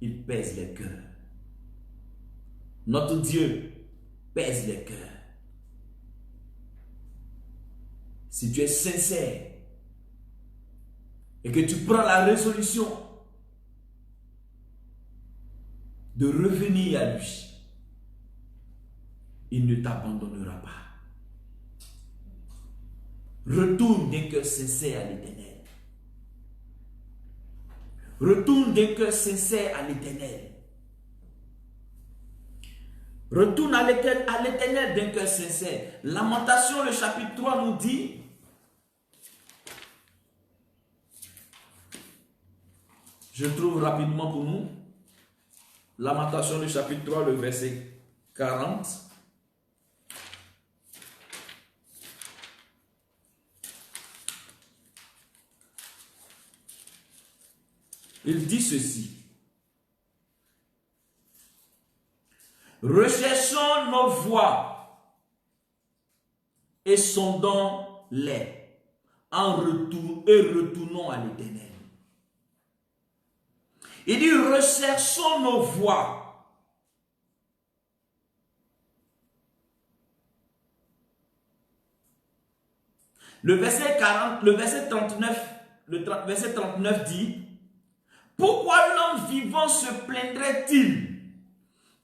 il pèse les cœurs. Notre Dieu pèse les cœurs. Si tu es sincère et que tu prends la résolution de revenir à lui, il ne t'abandonnera pas. Retourne d'un cœur sincère à l'Éternel. Retourne d'un cœur sincère à l'Éternel. Retourne à l'Éternel d'un cœur sincère. Lamentation, le chapitre 3 nous dit, je trouve rapidement pour nous, Lamentation, le chapitre 3, le verset 40. Il dit ceci. Recherchons nos voies et sondons-les et retournons à l'Éternel. Il dit recherchons nos voies. Le verset 40, le verset 39 dit: pourquoi l'homme vivant se plaindrait-il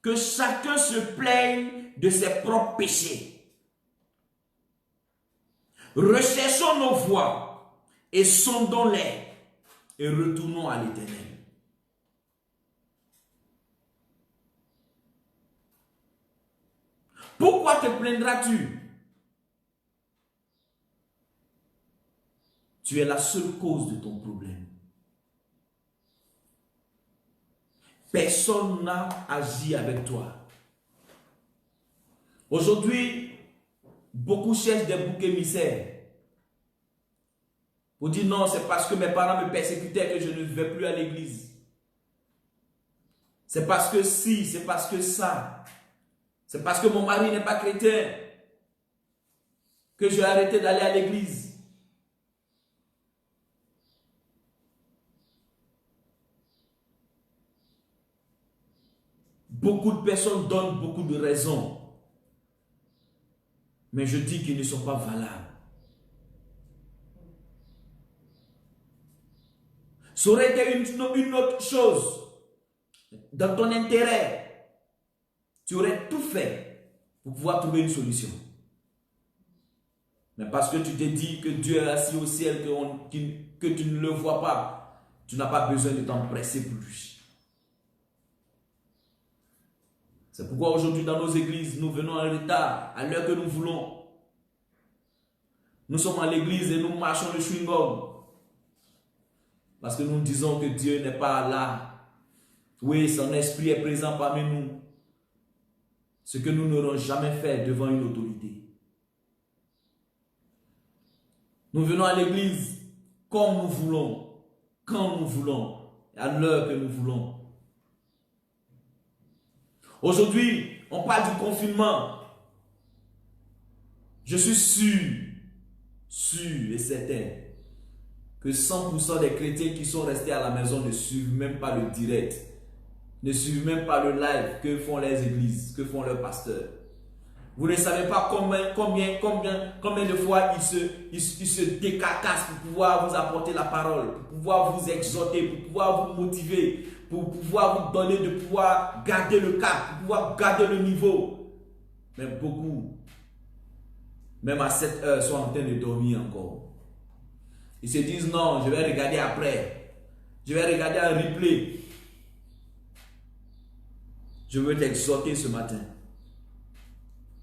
que chacun se plaigne de ses propres péchés? Recherchons nos voies et sondons-les et retournons à l'Éternel. Pourquoi te plaindras-tu? Tu es la seule cause de ton problème. Personne n'a agi avec toi. Aujourd'hui, beaucoup cherchent des boucs émissaires. Pour dire non, c'est parce que mes parents me persécutaient que je ne vais plus à l'église. C'est parce que si, c'est parce que ça. C'est parce que mon mari n'est pas chrétien que j'ai arrêté d'aller à l'église. Beaucoup de personnes donnent beaucoup de raisons. Mais je dis qu'ils ne sont pas valables. Ça aurait été une autre chose. Dans ton intérêt, tu aurais tout fait pour pouvoir trouver une solution. Mais parce que tu t'es dit que Dieu est assis au ciel, que tu ne le vois pas, tu n'as pas besoin de t'empresser pour lui. C'est pourquoi aujourd'hui dans nos églises, nous venons en retard, à l'heure que nous voulons. Nous sommes à l'église et nous marchons le chewing-gum. Parce que nous disons que Dieu n'est pas là. Oui, son esprit est présent parmi nous. Ce que nous n'aurons jamais fait devant une autorité. Nous venons à l'église comme nous voulons, quand nous voulons, à l'heure que nous voulons. Aujourd'hui, on parle du confinement. Je suis sûr et certain que 100% des chrétiens qui sont restés à la maison ne suivent même pas le direct, ne suivent même pas le live que font les églises, que font leurs pasteurs. Vous ne savez pas combien de fois ils se décarcassent pour pouvoir vous apporter la parole, pour pouvoir vous exhorter, pour pouvoir vous motiver, pour pouvoir vous donner de pouvoir garder le cap, pour pouvoir garder le niveau. Mais beaucoup, même à 7 heures, sont en train de dormir encore. Ils se disent non, je vais regarder après. Je vais regarder un replay. Je veux t'exhorter ce matin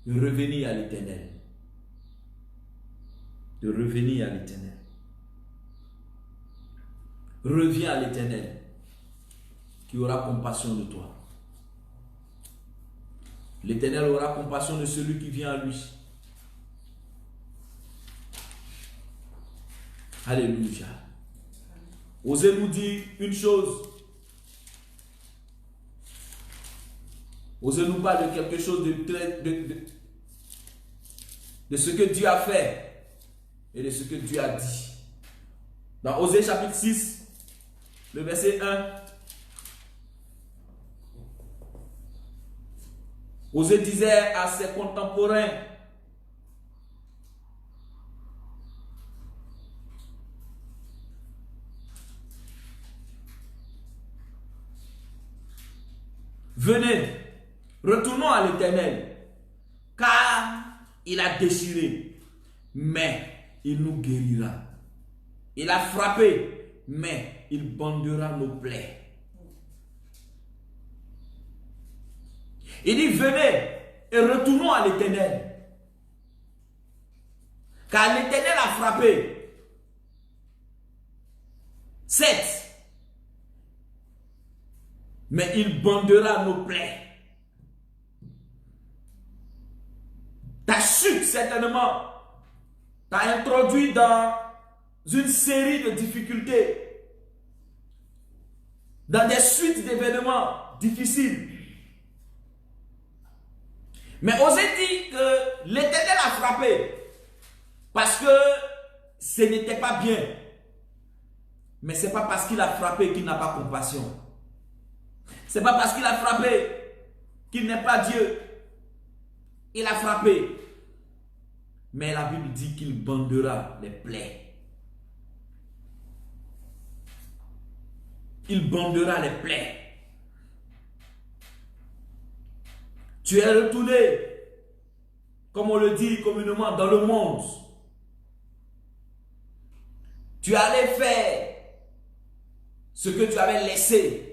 de revenir à l'Éternel. De revenir à l'Éternel. Reviens à l'Éternel qui aura compassion de toi. L'Éternel aura compassion de celui qui vient à lui. Alléluia. Osez nous dire une chose. Osez nous parler de quelque chose de ce que Dieu a fait et de ce que Dieu a dit. Dans Osée chapitre 6, le verset 1, Osée disait à ses contemporains, venez, retournons à l'Éternel, car il a déchiré, mais il nous guérira. Il a frappé, mais il bandera nos plaies. Il dit, venez et retournons à l'Éternel, car l'Éternel a frappé. 7. Mais il bandera nos plaies. Ta chute, certainement, t'a introduit dans une série de difficultés, dans des suites d'événements difficiles. Mais Osée dit que l'Éternel a frappé parce que ce n'était pas bien. Mais ce n'est pas parce qu'il a frappé qu'il n'a pas compassion. Ce n'est pas parce qu'il a frappé qu'il n'est pas Dieu. Il a frappé. Mais la Bible dit qu'il bandera les plaies. Il bandera les plaies. Tu es retourné, comme on le dit communément, dans le monde. Tu allais faire ce que tu avais laissé.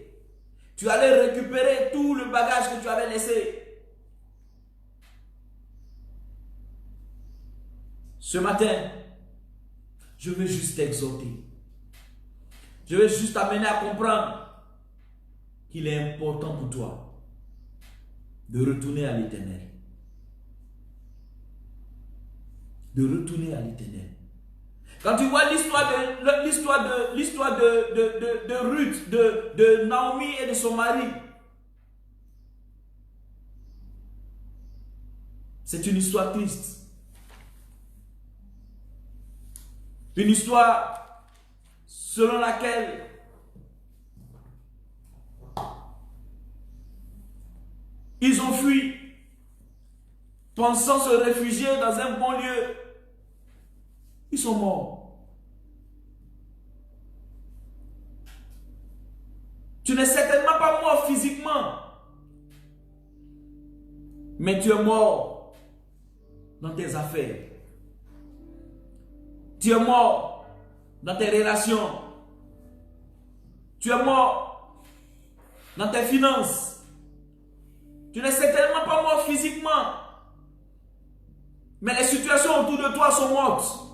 Tu allais récupérer tout le bagage que tu avais laissé. Ce matin, je veux juste t'exhorter. Je veux juste t'amener à comprendre qu'il est important pour toi de retourner à l'Éternel. De retourner à l'Éternel. Quand tu vois l'histoire de Ruth, de Naomi et de son mari, c'est une histoire triste. Une histoire selon laquelle ils ont fui, pensant se réfugier dans un bon lieu. Ils sont morts. Tu n'es certainement pas mort physiquement, mais tu es mort dans tes affaires. Tu es mort dans tes relations. Tu es mort dans tes finances. Tu n'es certainement pas mort physiquement, mais les situations autour de toi sont mortes.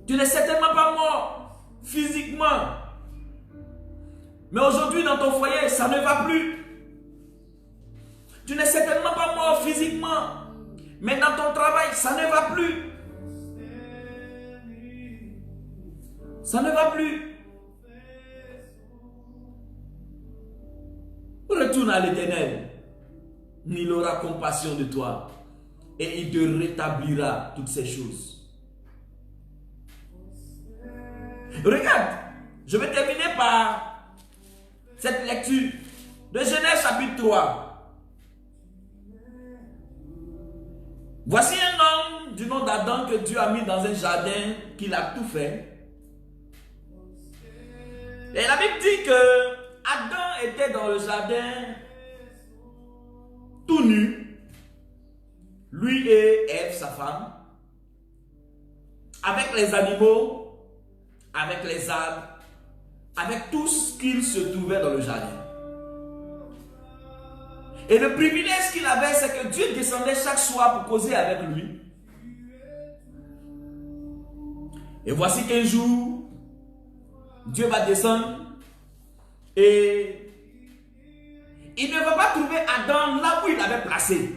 Tu n'es certainement pas mort physiquement, mais aujourd'hui dans ton foyer, ça ne va plus. Tu n'es certainement pas mort physiquement, mais dans ton travail, ça ne va plus. Ça ne va plus. Retourne à l'Éternel. Il aura compassion de toi et il te rétablira toutes ces choses. Regarde, je vais terminer par cette lecture de Genèse chapitre 3. Voici un homme du nom d'Adam que Dieu a mis dans un jardin, qu'il a tout fait. Et la Bible dit que Adam était dans le jardin tout nu, lui et Ève, sa femme, avec les animaux, avec les arbres, avec tout ce qu'il se trouvait dans le jardin. Et le privilège qu'il avait, c'est que Dieu descendait chaque soir pour causer avec lui. Et voici qu'un jour, Dieu va descendre et il ne va pas trouver Adam là où il l'avait placé.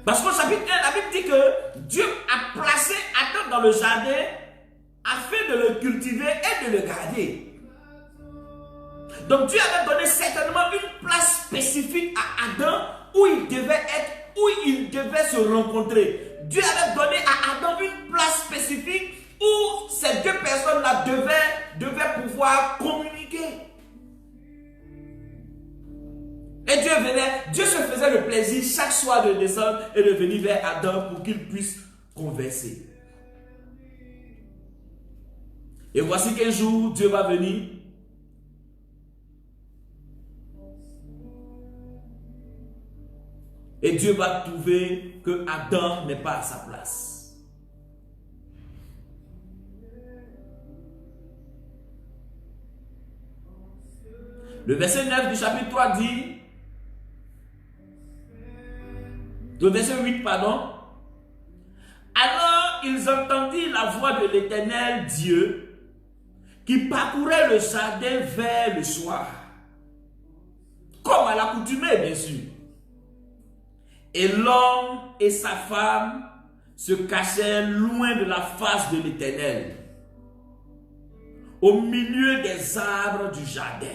Parce qu'au chapitre 1, la Bible dit que Dieu a placé Adam dans le jardin afin de le cultiver et de le garder. Donc Dieu avait donné certainement une place spécifique à Adam où il devait être, où il devait se rencontrer. Dieu avait donné à Adam une place spécifique où ces deux personnes-là devaient pouvoir communiquer. Et Dieu se faisait le plaisir chaque soir de descendre et de venir vers Adam pour qu'il puisse converser. Et voici qu'un jour, Dieu va venir. Et Dieu va trouver que Adam n'est pas à sa place. Le verset 9 du chapitre 3 dit, le verset 8, pardon. Alors ils entendirent la voix de l'Éternel Dieu qui parcourait le jardin vers le soir, comme à l'accoutumée, bien sûr. Et l'homme et sa femme se cachèrent loin de la face de l'Éternel, au milieu des arbres du jardin.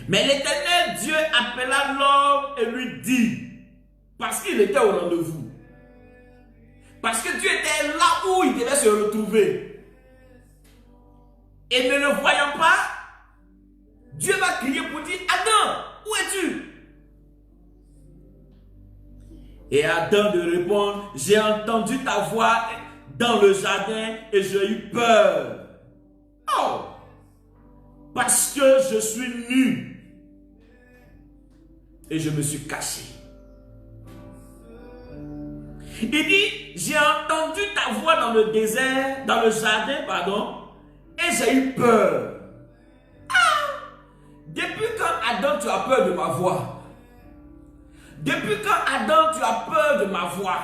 Mais l'Éternel Dieu appela l'homme et lui dit, parce qu'il était au rendez-vous, parce que Dieu était là où il devait se retrouver, et ne le voyant pas, Dieu va crier pour dire, Adam, où es-tu? Et Adam de répondre, j'ai entendu ta voix dans le jardin et j'ai eu peur. Oh! Parce que je suis nu et je me suis caché. Il dit, j'ai entendu ta voix dans le désert, dans le jardin, pardon, et j'ai eu peur. Ah! Depuis quand, Adam, tu as peur de ma voix? Depuis quand, Adam, tu as peur de ma voix?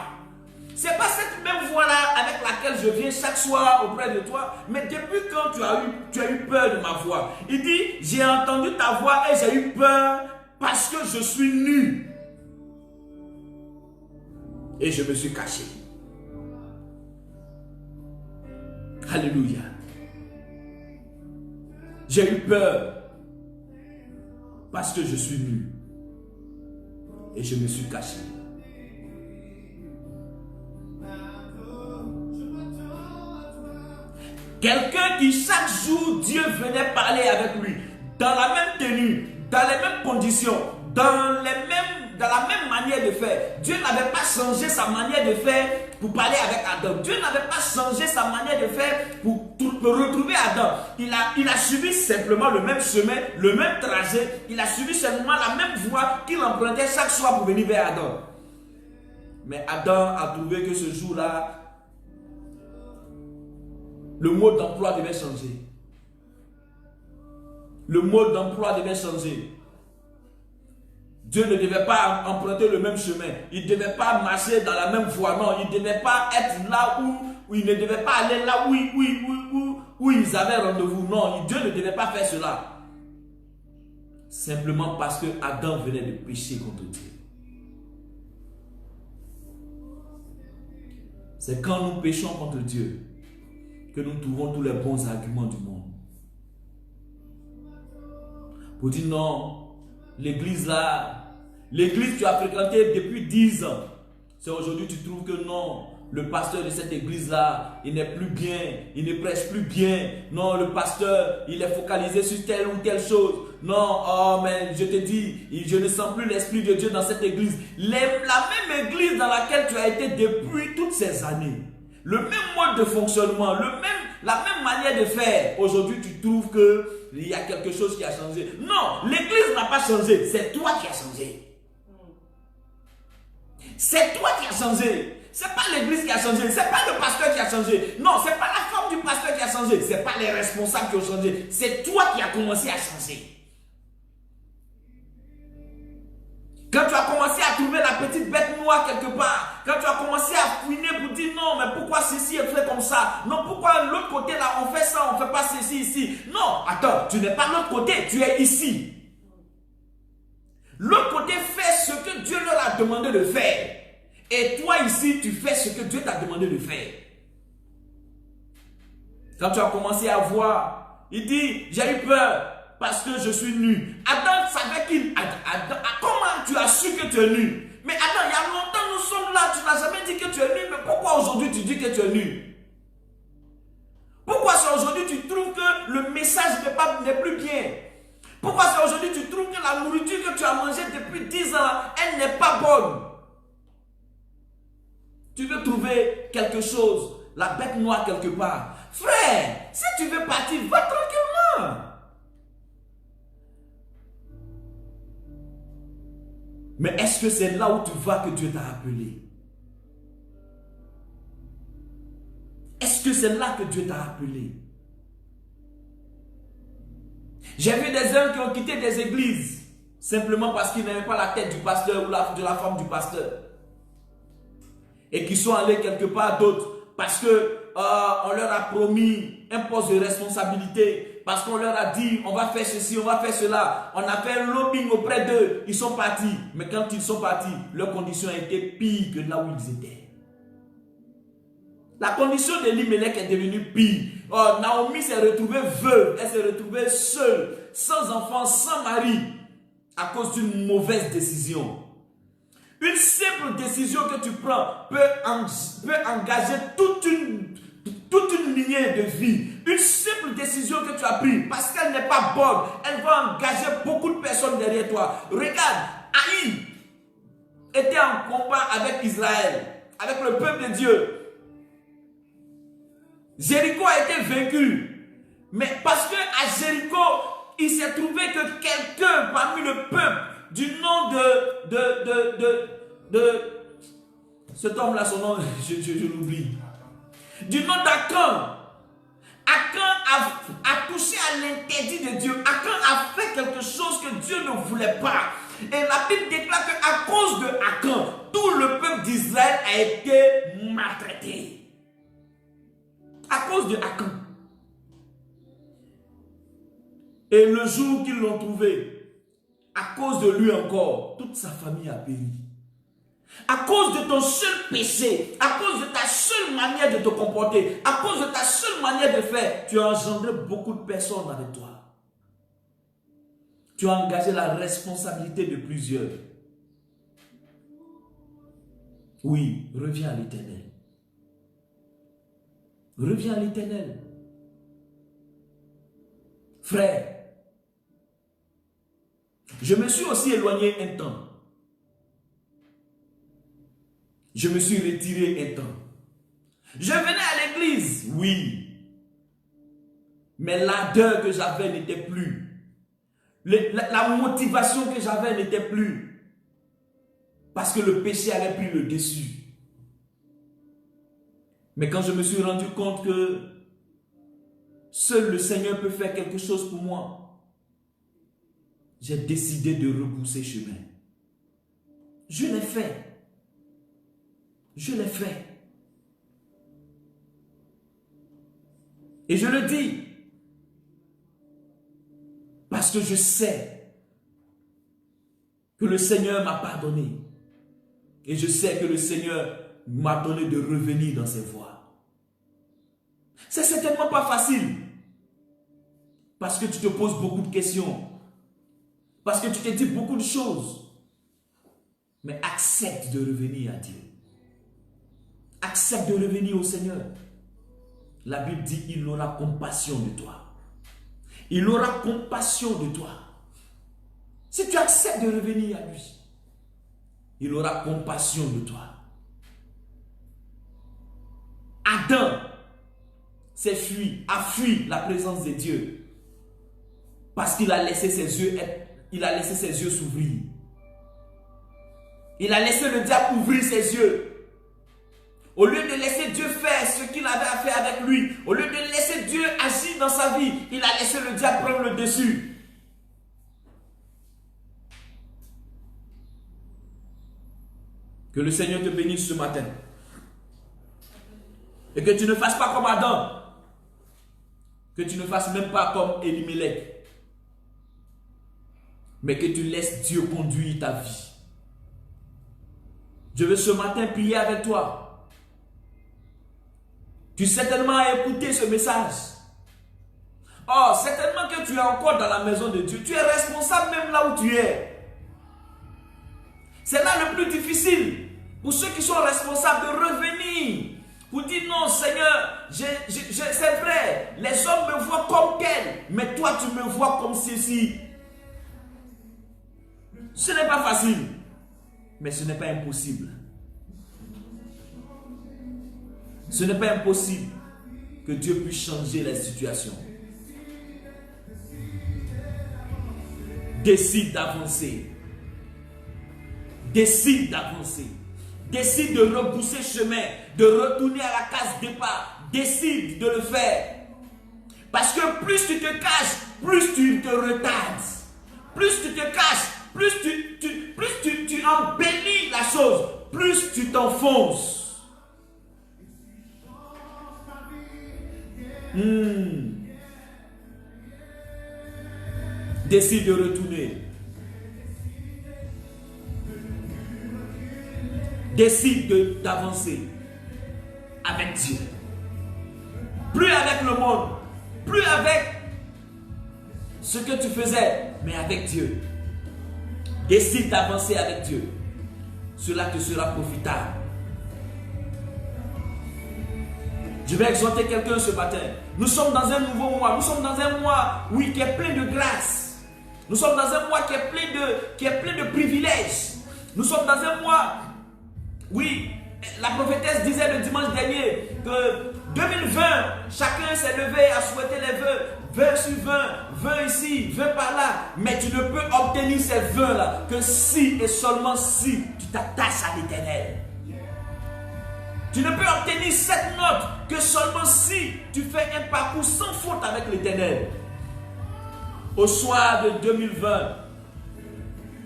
C'est pas cette même voix-là avec laquelle je viens chaque soir auprès de toi, mais depuis quand tu as eu peur de ma voix? Il dit, j'ai entendu ta voix et j'ai eu peur parce que je suis nu. Et je me suis caché. Alléluia. J'ai eu peur parce que je suis nu. Et je me suis caché. Quelqu'un qui chaque jour Dieu venait parler avec lui, dans la même tenue, dans les mêmes conditions, dans la même manière de faire. Dieu n'avait pas changé sa manière de faire pour parler avec Adam. Dieu n'avait pas changé sa manière de faire pour retrouver Adam. Il a suivi simplement le même chemin, le même trajet. Il a suivi simplement la même voie qu'il empruntait chaque soir pour venir vers Adam. Mais Adam a trouvé que ce jour-là, le mode d'emploi devait changer. Le mode d'emploi devait changer. Dieu ne devait pas emprunter le même chemin. Il ne devait pas marcher dans la même voie. Non, il ne devait pas être là où il ne devait pas aller là où ils avaient rendez-vous. Non, Dieu ne devait pas faire cela. Simplement parce que Adam venait de pécher contre Dieu. C'est quand nous péchons contre Dieu que nous trouvons tous les bons arguments du monde. Pour dire non, l'église là, l'église que tu as fréquentée depuis 10 ans, c'est aujourd'hui que tu trouves que non, le pasteur de cette église là, il n'est plus bien, il ne prêche plus bien. Non, le pasteur, il est focalisé sur telle ou telle chose. Non, oh mais je te dis, je ne sens plus l'esprit de Dieu dans cette église. La même église dans laquelle tu as été depuis toutes ces années. Le même mode de fonctionnement, la même manière de faire. Aujourd'hui, tu trouves qu'il y a quelque chose qui a changé. Non, l'église n'a pas changé. C'est toi qui as changé. C'est toi qui as changé. C'est pas l'église qui a changé. C'est pas le pasteur qui a changé. Non, c'est pas la femme du pasteur qui a changé. C'est pas les responsables qui ont changé. C'est toi qui as commencé à changer. Quand tu as commencé à trouver la petite bête noire quelque part, quand tu as commencé à fouiner pour dire non, mais pourquoi ceci est fait comme ça? Non, pourquoi l'autre côté là on fait ça, on ne fait pas ceci ici? Non, attends, tu n'es pas de l'autre côté, tu es ici. L'autre côté fait ce que Dieu leur a demandé de faire. Et toi ici, tu fais ce que Dieu t'a demandé de faire. Quand tu as commencé à voir, il dit, j'ai eu peur. Parce que je suis nu. Adam savait qu'il... Comment tu as su que tu es nu? Mais Adam, il y a longtemps nous sommes là. Tu n'as jamais dit que tu es nu. Mais pourquoi aujourd'hui tu dis que tu es nu? Pourquoi c'est aujourd'hui tu trouves que le message n'est plus bien? Pourquoi c'est aujourd'hui tu trouves que la nourriture que tu as mangée depuis 10 ans, elle n'est pas bonne? Tu veux trouver quelque chose, la bête noire quelque part. Frère, si tu veux partir, va tranquillement. Mais est-ce que c'est là où tu vas que Dieu t'a appelé? Est-ce que c'est là que Dieu t'a appelé? J'ai vu des hommes qui ont quitté des églises simplement parce qu'ils n'avaient pas la tête du pasteur ou de la femme du pasteur. Et qui sont allés quelque part d'autre parce que on leur a promis un poste de responsabilité, parce qu'on leur a dit on va faire ceci, on va faire cela. On a fait un lobbying auprès d'eux, ils sont partis. Mais quand ils sont partis, leurs conditions étaient pires que là où ils étaient. La condition d'Elimelech est devenue pire. Naomi s'est retrouvée veuve, elle s'est retrouvée seule, sans enfant, sans mari, à cause d'une mauvaise décision. Une simple décision que tu prends peut engager toute une lignée de vie. Une simple décision que tu as prise, parce qu'elle n'est pas bonne, elle va engager beaucoup de personnes derrière toi. Regarde, Haï était en combat avec Israël, avec le peuple de Dieu. Jéricho a été vaincu. Mais parce qu'à Jéricho, il s'est trouvé que quelqu'un parmi le peuple, du nom de cet homme-là, son nom, je l'oublie. Du nom d'Akan. Akan a touché à l'interdit de Dieu. Akan a fait quelque chose que Dieu ne voulait pas. Et la Bible déclare qu'à cause de Akan, tout le peuple d'Israël a été maltraité. À cause de Akan. Et le jour qu'ils l'ont trouvé, à cause de lui encore, toute sa famille a péri. À cause de ton seul péché, à cause de ta seule manière de te comporter, à cause de ta seule manière de faire, tu as engendré beaucoup de personnes avec toi. Tu as engagé la responsabilité de plusieurs. Oui, reviens à l'Éternel. Reviens à l'Éternel. Frère, je me suis aussi éloigné un temps. Je me suis retiré un temps. Je venais à l'église, oui. Mais l'ardeur que j'avais n'était plus. La motivation que j'avais n'était plus. Parce que le péché avait pris le dessus. Mais quand je me suis rendu compte que seul le Seigneur peut faire quelque chose pour moi, j'ai décidé de repousser chemin. Je l'ai fait. Je l'ai fait. Et je le dis parce que je sais que le Seigneur m'a pardonné. Et je sais que le Seigneur m'a donné de revenir dans ses voies. C'est certainement pas facile. Parce que tu te poses beaucoup de questions. Parce que tu te dis beaucoup de choses. Mais accepte de revenir à Dieu. Accepte de revenir au Seigneur. La Bible dit il aura compassion de toi. Il aura compassion de toi. Si tu acceptes de revenir à lui, il aura compassion de toi. Adam a fui la présence de Dieu parce qu'il a laissé ses yeux s'ouvrir. Il a laissé le diable ouvrir ses yeux. Au lieu de laisser Dieu faire ce qu'il avait à faire avec lui, au lieu de laisser Dieu agir dans sa vie, il a laissé le diable prendre le dessus. Que le Seigneur te bénisse ce matin. Et que tu ne fasses pas comme Adam. Que tu ne fasses même pas comme Elimelech. Mais que tu laisses Dieu conduire ta vie. Je veux ce matin prier avec toi. Tu certainement as écouté ce message. Oh, certainement que tu es encore dans la maison de Dieu. Tu es responsable même là où tu es. C'est là le plus difficile pour ceux qui sont responsables de revenir. Pour dire non, Seigneur, c'est vrai, les hommes me voient comme tel, mais toi tu me vois comme ceci. Ce n'est pas facile, mais ce n'est pas impossible. Ce n'est pas impossible que Dieu puisse changer la situation. Décide d'avancer. Décide d'avancer. Décide de repousser chemin, de retourner à la case départ. Décide de le faire. Parce que plus tu te caches, plus tu te retardes. Plus tu te caches, plus tu embellis la chose, plus tu t'enfonces. Décide de retourner. Décide d'avancer avec Dieu. Plus avec le monde, plus avec ce que tu faisais, mais avec Dieu. Décide d'avancer avec Dieu. Cela te sera profitable. Je vais exhorter quelqu'un ce matin. Nous sommes dans un nouveau mois. Nous sommes dans un mois, oui, qui est plein de grâce. Nous sommes dans un mois qui est plein de privilèges. Nous sommes dans un mois, oui, la prophétesse disait le dimanche dernier que 2020, chacun s'est levé à souhaiter les vœux. 20 sur 20, 20 ici, 20 par là. Mais tu ne peux obtenir ces vœux-là que si et seulement si tu t'attaches à l'Éternel. Tu ne peux obtenir cette note que seulement si tu fais un parcours sans faute avec l'Éternel. Au soir de 2020,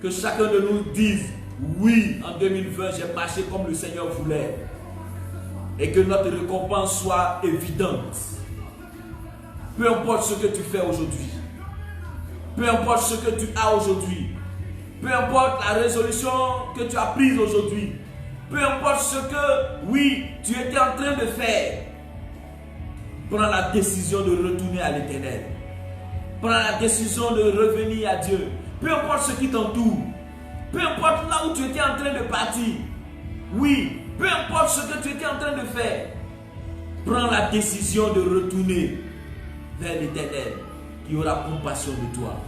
que chacun de nous dise, oui, en 2020, j'ai marché comme le Seigneur voulait. Et que notre récompense soit évidente. Peu importe ce que tu fais aujourd'hui. Peu importe ce que tu as aujourd'hui. Peu importe la résolution que tu as prise aujourd'hui. Peu importe ce que, oui, tu étais en train de faire. Prends la décision de retourner à l'Éternel. Prends la décision de revenir à Dieu. Peu importe ce qui t'entoure. Peu importe là où tu étais en train de partir. Oui, peu importe ce que tu étais en train de faire. Prends la décision de retourner vers l'Éternel qui aura compassion de toi.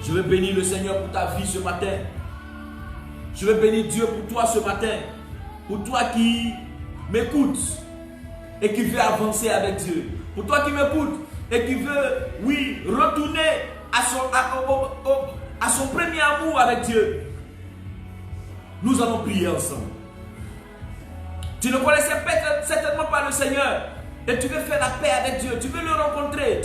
Je veux bénir le Seigneur pour ta vie ce matin. Je veux bénir Dieu pour toi ce matin. Pour toi qui m'écoutes et qui veut avancer avec Dieu. Pour toi qui m'écoutes et qui veut, oui, retourner à son premier amour avec Dieu. Nous allons prier ensemble. Tu ne connaissais certainement pas le Seigneur. Et tu veux faire la paix avec Dieu. Tu veux le rencontrer.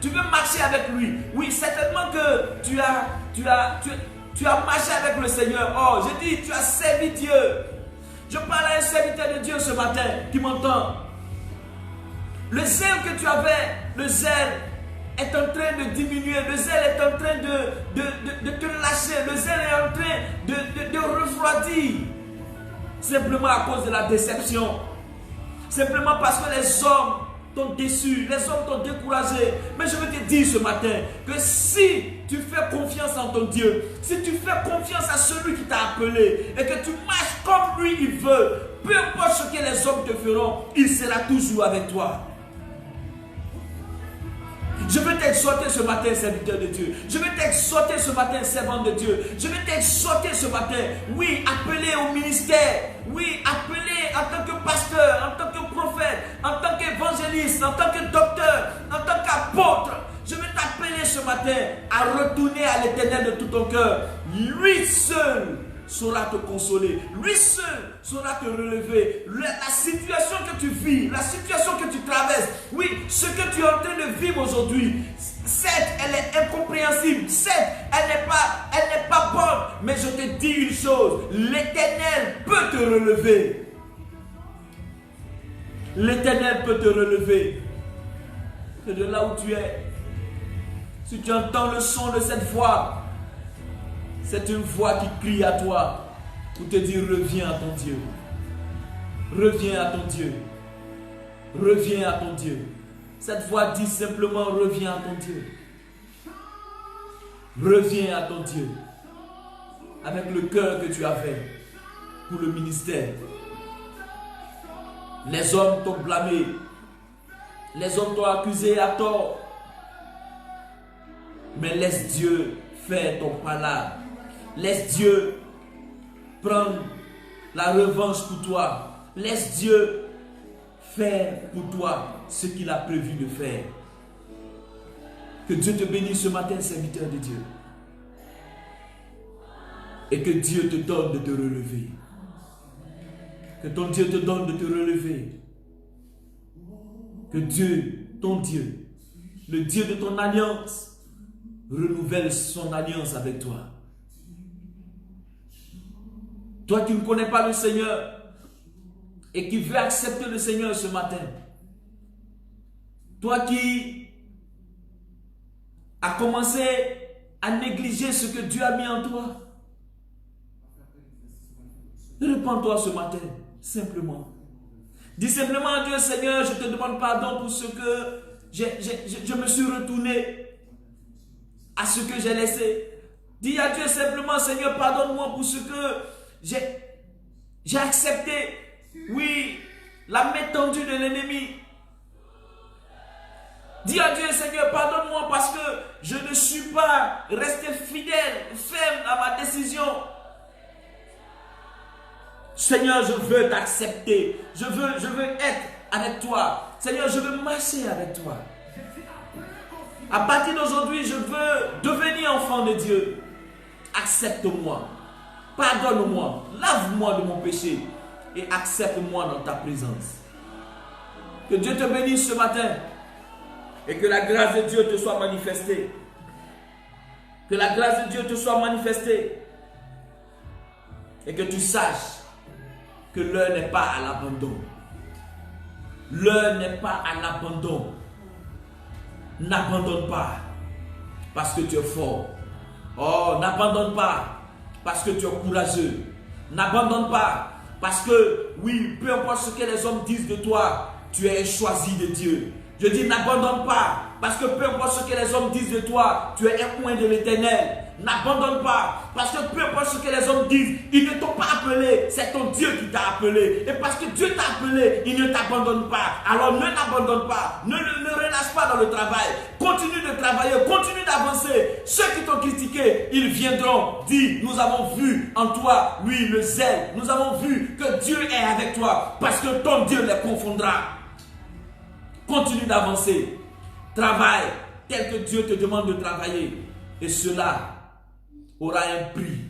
Tu veux marcher avec lui. Oui, certainement que tu as marché avec le Seigneur. Oh, je dis, tu as servi Dieu. Je parle à un serviteur de Dieu ce matin qui m'entend. Le zèle que tu avais, le zèle est en train de diminuer. Le zèle est en train de te lâcher. Le zèle est en train de refroidir. Simplement à cause de la déception. Simplement parce que les hommes t'ont déçu, les hommes t'ont découragé. Mais je veux te dire ce matin que si tu fais confiance en ton Dieu, si tu fais confiance à celui qui t'a appelé et que tu marches comme lui il veut, peu importe ce que les hommes te feront, il sera toujours avec toi. Je veux t'exhorter ce matin, serviteur de Dieu. Je veux t'exhorter ce matin, servant de Dieu. Je veux t'exhorter ce matin, oui, appelé au ministère. Oui, appelé en tant que pasteur, en tant que prophète, en tant qu'évangéliste, en tant que docteur, en tant qu'apôtre. Je veux t'appeler ce matin à retourner à l'Éternel de tout ton cœur. Lui seul saura te consoler. Lui seul saura te relever. La situation que tu vis, la situation que tu traverses, oui, ce que tu es en train de vivre aujourd'hui, certes, elle est incompréhensible, certes, elle n'est pas bonne, mais je te dis une chose, l'Éternel peut te relever. L'Éternel peut te relever. Et de là où tu es, si tu entends le son de cette voix, c'est une voix qui crie à toi pour te dire reviens à ton Dieu. Reviens à ton Dieu. Reviens à ton Dieu. Cette voix dit simplement reviens à ton Dieu. Reviens à ton Dieu. Avec le cœur que tu avais. pour le ministère. Les hommes t'ont blâmé. Les hommes t'ont accusé à tort. Mais laisse Dieu faire ton palabre. Laisse Dieu prendre la revanche pour toi. Laisse Dieu faire pour toi ce qu'il a prévu de faire. Que Dieu te bénisse ce matin, serviteur de Dieu. Et que Dieu te donne de te relever. Que ton Dieu te donne de te relever. Que Dieu, ton Dieu, le Dieu de ton alliance, renouvelle son alliance avec toi. Toi qui ne connais pas le Seigneur et qui veux accepter le Seigneur ce matin. Toi qui as commencé à négliger ce que Dieu a mis en toi. Repends-toi ce matin, simplement. Dis simplement à Dieu, Seigneur, je te demande pardon pour ce que je me suis retourné à ce que j'ai laissé. Dis à Dieu simplement, Seigneur, pardonne-moi pour ce que j'ai accepté. Oui, la main tendue de l'ennemi. Dis à Dieu, Seigneur, pardonne-moi parce que je ne suis pas resté fidèle, ferme à ma décision. Seigneur, je veux t'accepter. Je veux être avec toi. Seigneur, je veux marcher avec toi. À partir d'aujourd'hui, je veux devenir enfant de Dieu. Accepte-moi. Pardonne-moi. Lave-moi de mon péché. Et accepte-moi dans ta présence. Que Dieu te bénisse ce matin. Et que la grâce de Dieu te soit manifestée. Que la grâce de Dieu te soit manifestée. Et que tu saches que l'heure n'est pas à l'abandon. L'heure n'est pas à l'abandon. N'abandonne pas parce que tu es fort. Oh, n'abandonne pas parce que tu es courageux. N'abandonne pas parce que, oui, peu importe ce que les hommes disent de toi, tu es choisi de Dieu. Je dis n'abandonne pas parce que peu importe ce que les hommes disent de toi, tu es un coin de l'Éternel. N'abandonne pas parce que peu importe ce que les hommes disent, ils ne t'ont pas appelé, c'est ton Dieu qui t'a appelé. Et parce que Dieu t'a appelé, il ne t'abandonne pas. Alors ne t'abandonne pas, ne relâche pas dans le travail. Continue de travailler, continue d'avancer. Ceux qui t'ont critiqué, ils viendront dire, nous avons vu en toi, oui, le zèle. Nous avons vu que Dieu est avec toi parce que ton Dieu les confondra. Continue d'avancer. Travaille tel que Dieu te demande de travailler. Et cela aura un prix.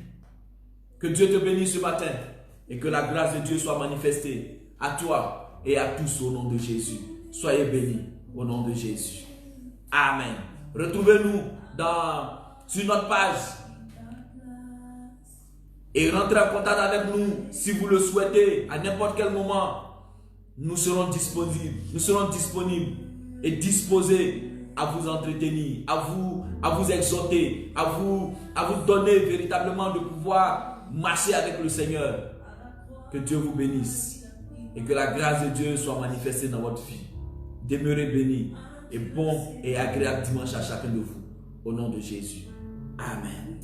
Que Dieu te bénisse ce matin. Et que la grâce de Dieu soit manifestée à toi et à tous au nom de Jésus. Soyez bénis au nom de Jésus. Amen. Retrouvez-nous sur notre page. Et rentrez en contact avec nous si vous le souhaitez à n'importe quel moment. Nous serons disponibles et disposés à vous entretenir, à vous exhorter, à vous donner véritablement de pouvoir marcher avec le Seigneur. Que Dieu vous bénisse et que la grâce de Dieu soit manifestée dans votre vie. Demeurez bénis et bon et agréable dimanche à chacun de vous. Au nom de Jésus. Amen.